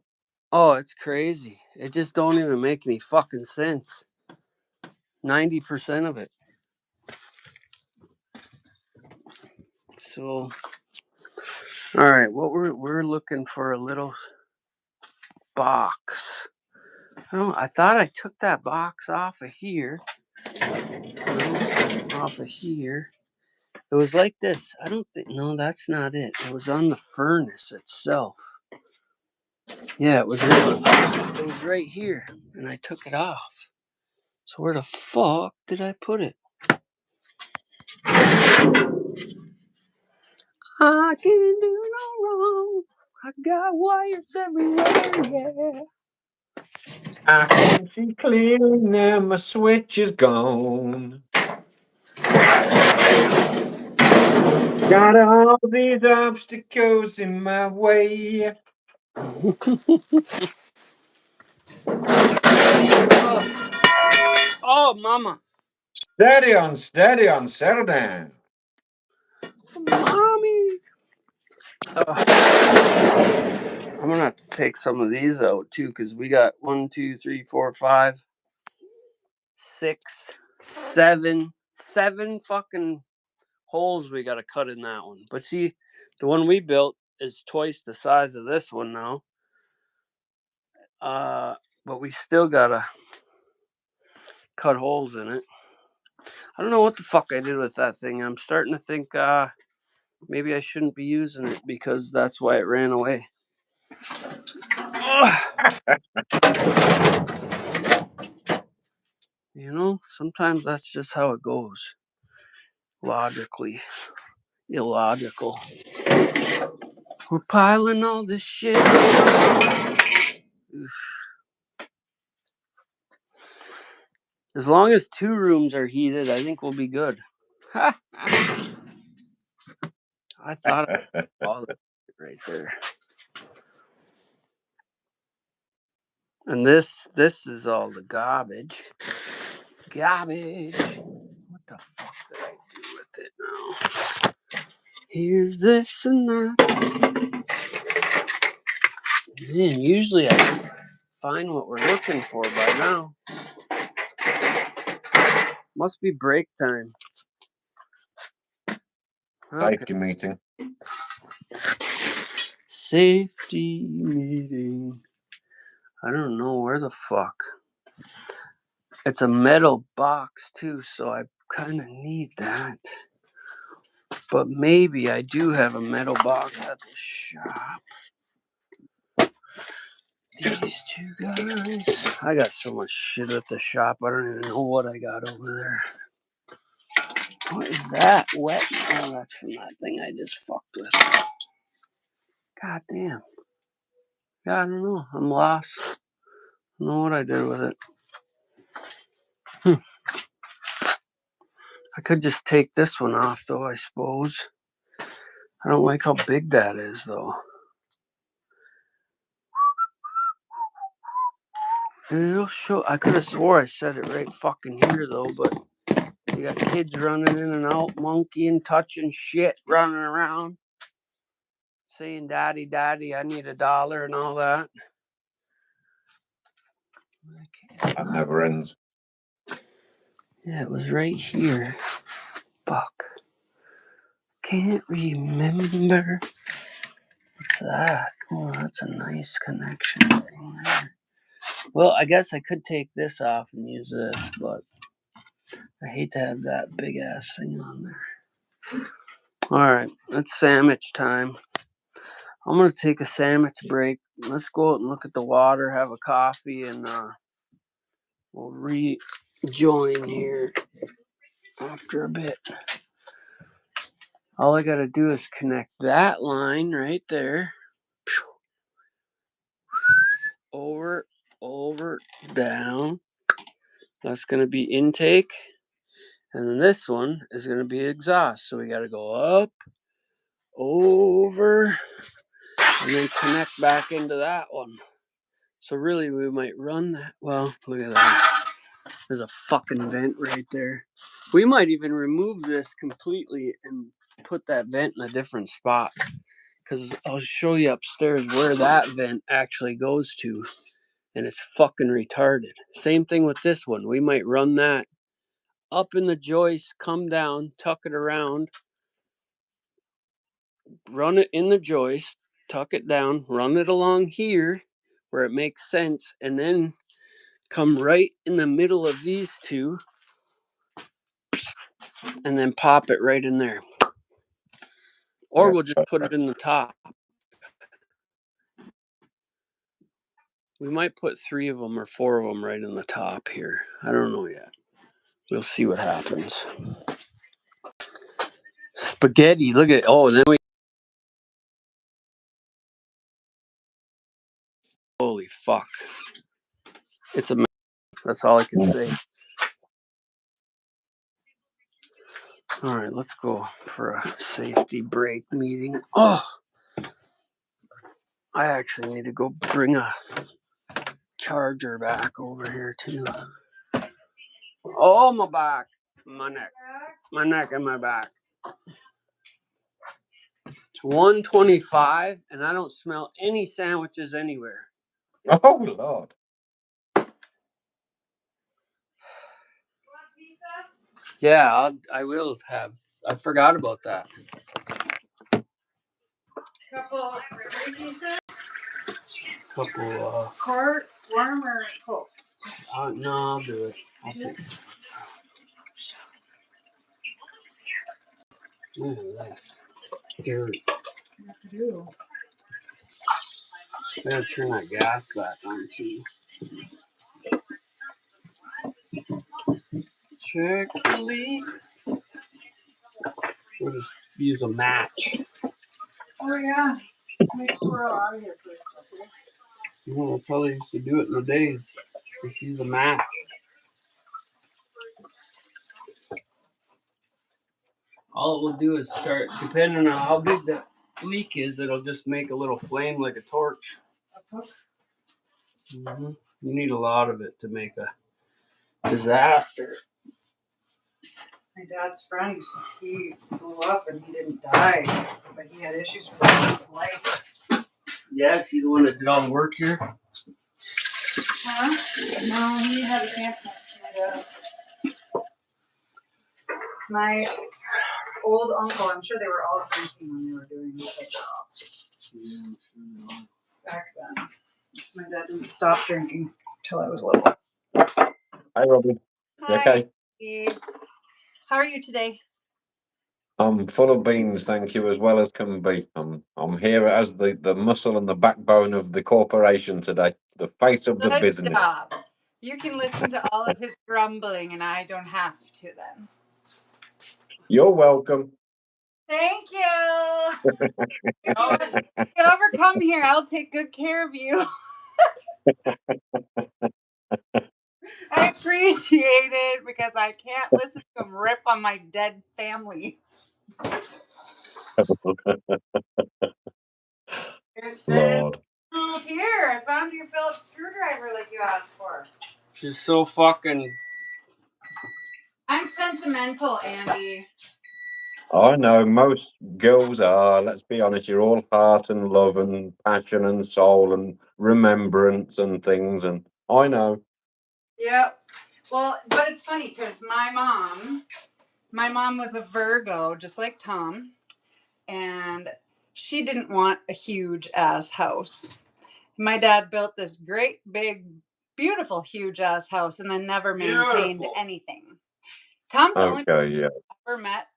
Oh, it's crazy. It just don't even make any fucking sense. 90% of it. So, all right, what we're looking for a little box. I thought I took that box off of here. No, off of here. It was like this. I don't think. No, that's not it. It was on the furnace itself. Yeah, it was right here, and I took it off. So where the fuck did I put it? I can do no wrong. I got wires everywhere, yeah. I can see clearly now my switch is gone. Got all these obstacles in my way. Oh, mama. Steady on, settle down. Mommy. I'm gonna have to take some of these out too, because we got 1, 2, 3, 4, 5, 6, 7 fucking holes we gotta cut in that one. But see, the one we built is twice the size of this one now. But we still gotta cut holes in it. I don't know what the fuck I did with that thing. I'm starting to think maybe I shouldn't be using it because that's why it ran away. You know, sometimes that's just how it goes. Logically. Illogical. We're piling all this shit. Oof. As long as 2 rooms are heated, I think we'll be good. I thought I saw that right there. And this is all the garbage. Garbage. What the fuck did I do with it now? Here's this and that. Man, usually I find what we're looking for by now. Must be break time. Okay. Safety meeting. Safety meeting. I don't know where the fuck. It's a metal box too, so I kind of need that. But maybe I do have a metal box at the shop. These 2 guys. I got so much shit at the shop, I don't even know what I got over there. What is that? Wet? Oh, that's from that thing I just fucked with. God damn. Yeah, I don't know. I'm lost. I don't know what I did with it. I could just take this one off, though, I suppose. I don't like how big that is, though. It'll show. I could have swore I said it right fucking here, though, but You got kids running in and out, monkeying, touching shit, running around, saying, "Daddy, Daddy, I need $1," and all that. That never ends. Yeah, it was right here. Fuck. Can't remember. What's that? Oh, that's a nice connection thing there. Well, I guess I could take this off and use this, but I hate to have that big ass thing on there. Alright, it's sandwich time. I'm gonna take a sandwich break. Let's go out and look at the water, have a coffee, and we'll rejoin here after a bit. All I gotta do is connect that line right there. Over, down. That's gonna be intake. And then this one is gonna be exhaust. So we gotta go up, over, and then connect back into that one. So really we might run that. Well, look at that. There's a fucking vent right there. We might even remove this completely and put that vent in a different spot. Because I'll show you upstairs where that vent actually goes to. And it's fucking retarded. Same thing with this one. We might run that up in the joist, come down, tuck it around, run it in the joist, tuck it down, run it along here where it makes sense, and then come right in the middle of these two and then pop it right in there. Or we'll just put it in the top. We might put 3 of them or 4 of them right in the top here. I don't know yet. We'll see what happens. Spaghetti, look at it. Oh, then we... Holy fuck. It's a mess. That's all I can say. All right, let's go for a safety break meeting. Oh, I actually need to go bring a charger back over here too. Oh, my back, my neck and my back. It's 1:25 and I don't smell any sandwiches anywhere. Oh, Lord. Yeah, I will have. I forgot about that. Couple three pieces. Couple. Hard, warm, or cold? No, I'll do it. I'll take it. Look at this. Dirt. What to do? I gotta turn that gas back on too. Check the leaks. We'll just use a match. Oh yeah. Make sure we're all out of here first, okay? Yeah, that's how they used to do it in the days. Just use a match. All it will do is start, depending on how big the leak is, it'll just make a little flame like a torch. Mm-hmm. You need a lot of it to make a disaster. My dad's friend, he blew up and he didn't die, but he had issues for the rest of his life. Yeah, see the one that did all the work here? Huh? No, he had a camp next to my old uncle, I'm sure they were all drinking when they were doing the jobs back then. So my dad didn't stop drinking until I was little. Hi, Robbie. You okay? Steve. How are you today? I'm full of beans, thank you, as well as can be. I'm here as the muscle and the backbone of the corporation today, the face of the Good business. job. You can listen to all of his grumbling, and I don't have to then. You're welcome. Thank you. If you ever come here, I'll take good care of you. I appreciate it because I can't listen to him rip on my dead family. Lord. Oh, here, I found your Phillips screwdriver like you asked for. Just so fucking... I'm sentimental, Andy. I know most girls are. Let's be honest. You're all heart and love and passion and soul and remembrance and things. And I know. Yep. Well, but it's funny because my mom was a Virgo, just like Tom, and she didn't want a huge ass house. My dad built this great, big, beautiful, huge ass house and then never maintained Beautiful. anything. Tom's the only Okay, yeah. I've ever met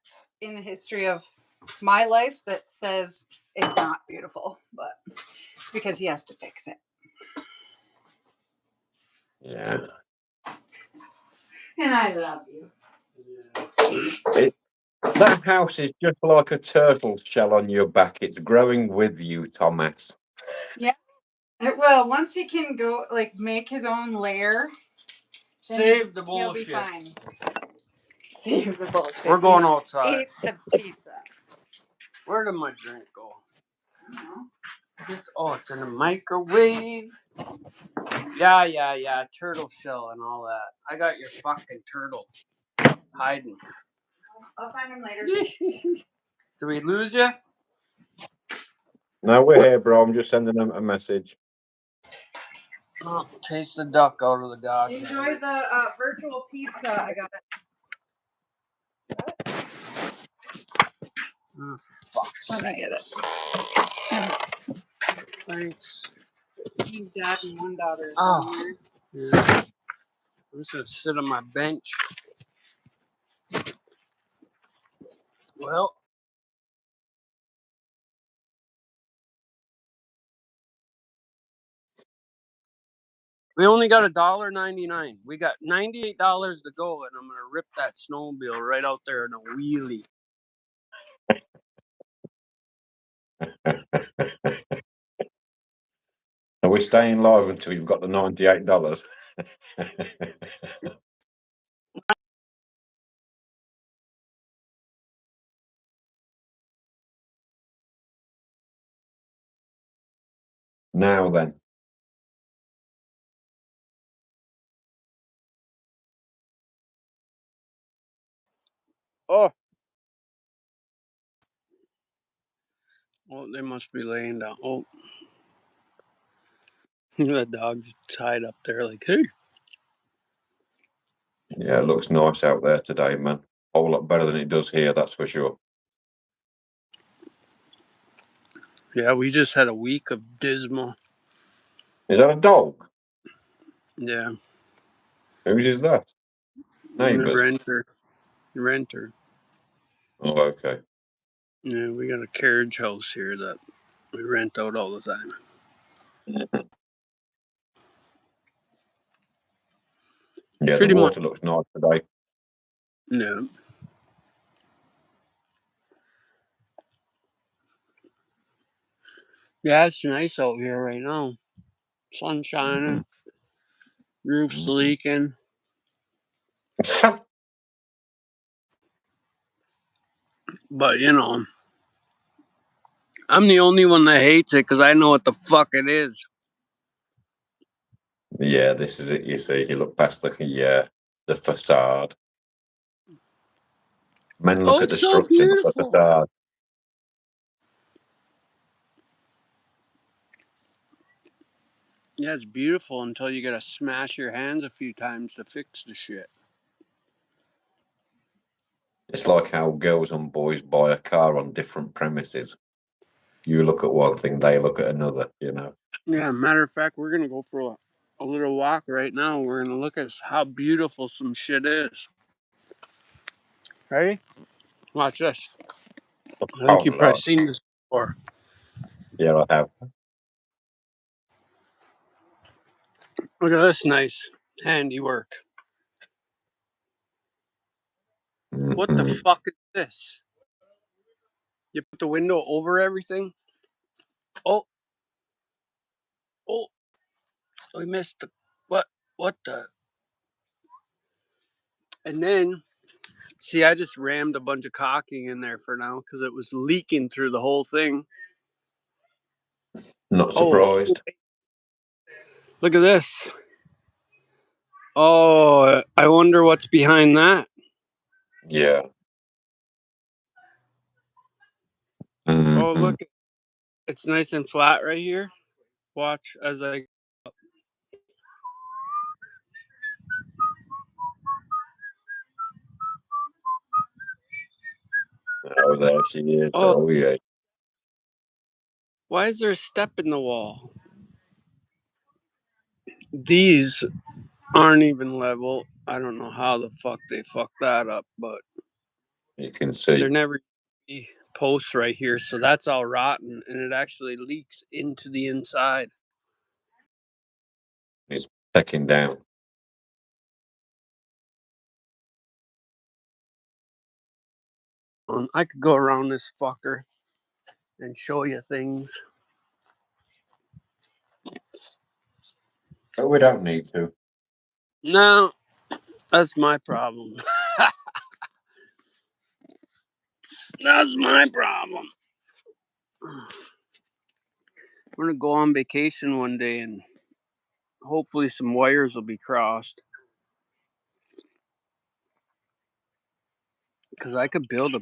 in the history of my life that says it's not beautiful, but it's because he has to fix it. Yeah. And I love you. That house is just like a turtle shell on your back. It's growing with you, Thomas. Yeah. It will. Once he can go, like, make his own lair, then Save the he'll be bullshit. fine. Save the bullshit. We're going outside. Eat the pizza. Where did my drink go? No. It's in the microwave. Yeah. Turtle shell and all that. I got your fucking turtle hiding. I'll find him later. Did we lose you? No, we're here, bro. I'm just sending them a message. Oh, chase the duck out of the dog. Enjoy the virtual pizza. I got it. Oh, fuck. Let me get it. Thanks. Dad and one daughter. Oh. Yeah. I'm just gonna sit on my bench. Well. We only got $1.99. We got $98 to go, and I'm gonna rip that snowmobile right out there in a wheelie. Are we staying live until you've got the $98? Now then. Oh. Oh, they must be laying down. Oh. The dog's tied up there like, hey. Yeah, it looks nice out there today, man. A whole lot better than it does here, that's for sure. Yeah, we just had a week of dismal. Is that a dog? Yeah. Whose is that? Neighbours? Renter. Oh, okay. Yeah, we got a carriage house here that we rent out all the time. Yeah, Pretty the much. water looks nice today. Yeah. Yeah, it's nice out here right now. Sun shining. Roof's leaking. But, I'm the only one that hates it because I know what the fuck it is. Yeah, this is it, you see. You look past the facade. Men look at the It's so structure, not the beautiful. facade. Yeah, it's beautiful until you gotta smash your hands a few times to fix the shit. It's like how girls and boys buy a car on different premises. You look at one thing, they look at another, Yeah, matter of fact, we're gonna go for a little walk right now. We're gonna look at how beautiful some shit is. Ready? Watch this. I think Oh, you've probably Lord. seen this before. Yeah, I have. Look at this nice handiwork. What the Mhm. fuck is this? You put the window over everything? Oh, we missed the what the? And then, see, I just rammed a bunch of caulking in there for now because it was leaking through the whole thing. Not Oh, surprised. look at this. Oh, I wonder what's behind that. Yeah. Oh, Mhm. look, it's nice and flat right here. Watch as I. Oh, there she is. Oh, Oh, yeah. why is there a step in the wall? These aren't even level. I don't know how the fuck they fucked that up, but You can see. there never be posts right here, so that's all rotten, and it actually leaks into the inside. It's pecking down. I could go around this fucker and show you things. But we don't need to. No, that's my problem. That's my problem. I'm gonna go on vacation one day and hopefully some wires will be crossed. Because I could build a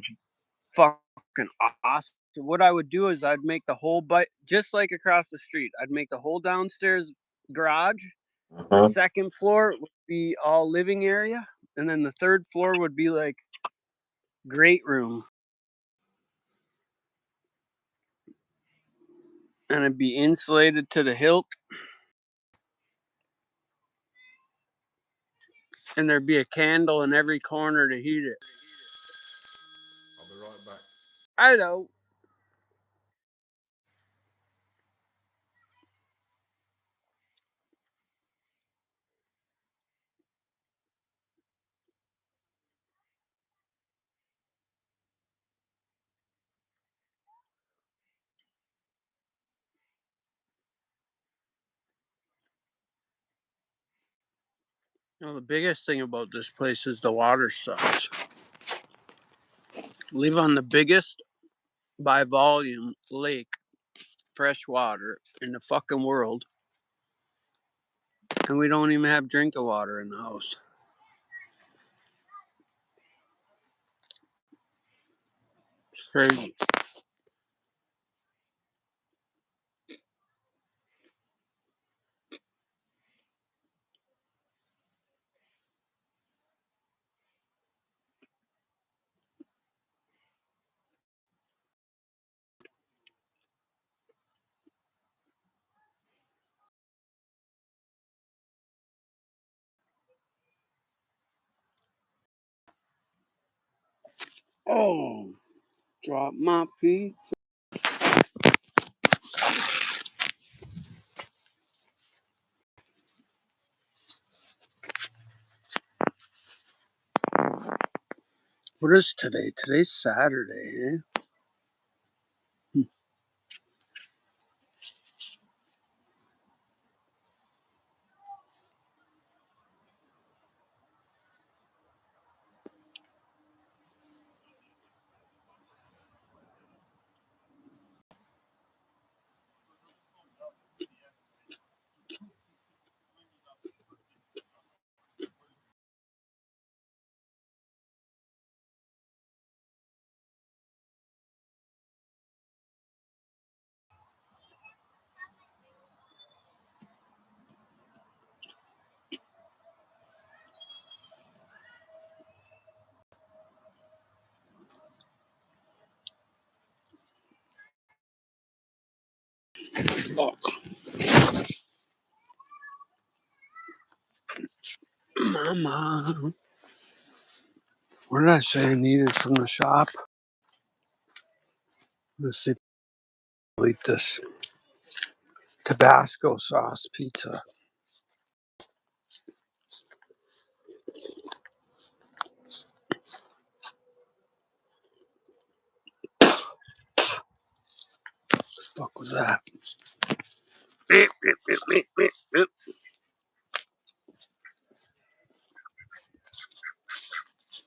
fucking awesome. What I would do is I'd make the whole just like across the street. I'd make the whole downstairs garage. The Uh-huh. second floor would be all living area, and then the third floor would be like great room. And it'd be insulated to the hilt. And there'd be a candle in every corner to heat it. I'll be right back. I know. You know, the biggest thing about this place is the water sucks. Live on the biggest by volume lake, fresh water in the fucking world, and we don't even have drinking water in the house. It's crazy. Oh, drop my pizza. What is today? Today's Saturday, eh? Look, Mama. What did I say I needed from the shop? Let's see if I'll eat this Tabasco sauce pizza. What the fuck was that?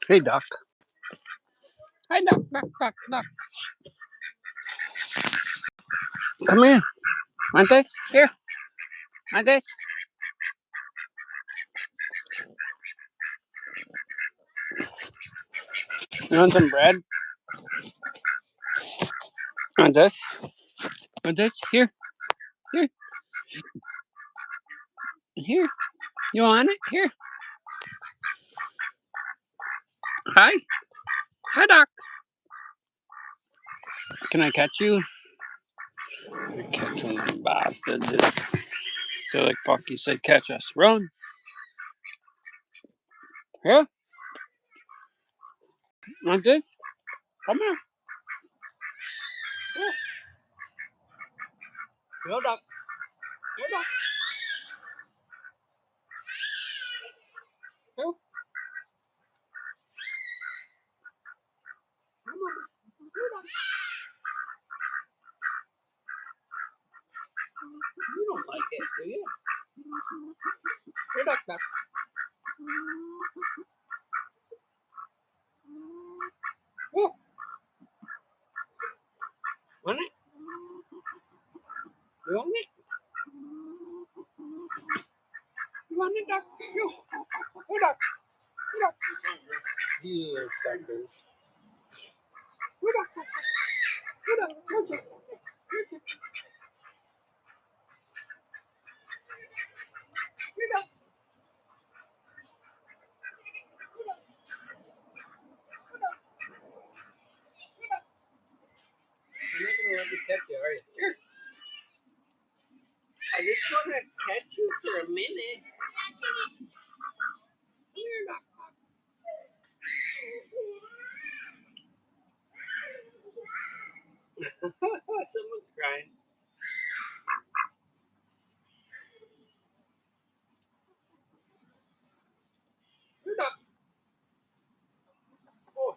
Hey, duck. Hi, duck, duck, duck, duck. Come here. Want this? Here. Want this? You want some bread? Want this? Want this? Here. Here. Here. You want it? Here. Hi. Hi, Doc. Can I catch you? You're catching them bastards. They're like, fuck, you said catch us. Run. Here. Want this? Come here. Here. Go, Doc. Go, Doc. Go. Come on. Go, Doc. You don't like it, do you? Here, Doc, Doc. Go. Want it? You want it? You want it, Doc? Go. Go, Doc. Go, Doc. You suckers. Go, Doc. Go, Doc. Go, Doc. You're not gonna let me catch you, are you? Here. I just want to catch you for a minute. Here, Doc. Someone's crying. Here, Doc. Oh.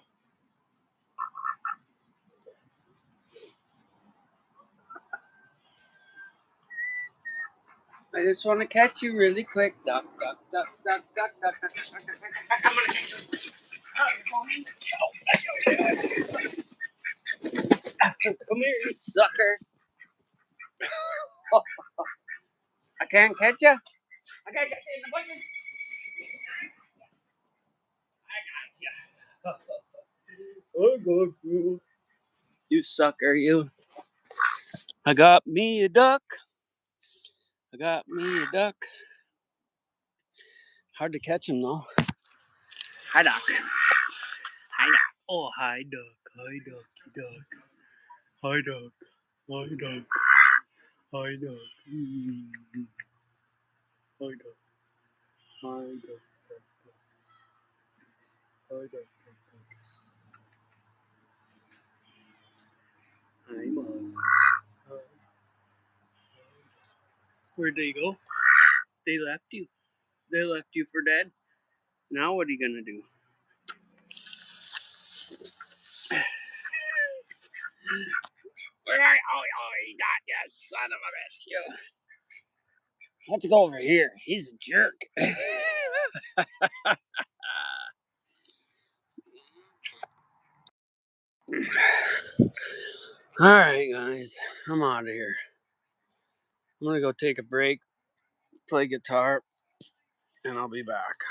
I just want to catch you really quick. Duck, duck, duck, duck, duck, duck, duck, duck, duck, duck, duck. I'm gonna catch you. Come here, you sucker. I can't catch you. I can't catch you in the bushes. I got you. I got you. You sucker, you. I got me a duck. I got me a duck. Hard to catch him though. Hi, Doc. Hi, Doc. Oh, hi, Doc. Hi, Doc. Doc. Hi, Doc. Hi, Doc. Hi, Doc. Hi, Doc. Hi, Doc. Hi, Doc. Hi, Mom. Where'd they go? They left you. They left you for dead. Now what are you gonna do? Where are you? Oh, he got you, son of a bitch. You. Let's go over here. He's a jerk. Alright, guys. I'm out of here. I'm gonna go take a break, play guitar, and I'll be back.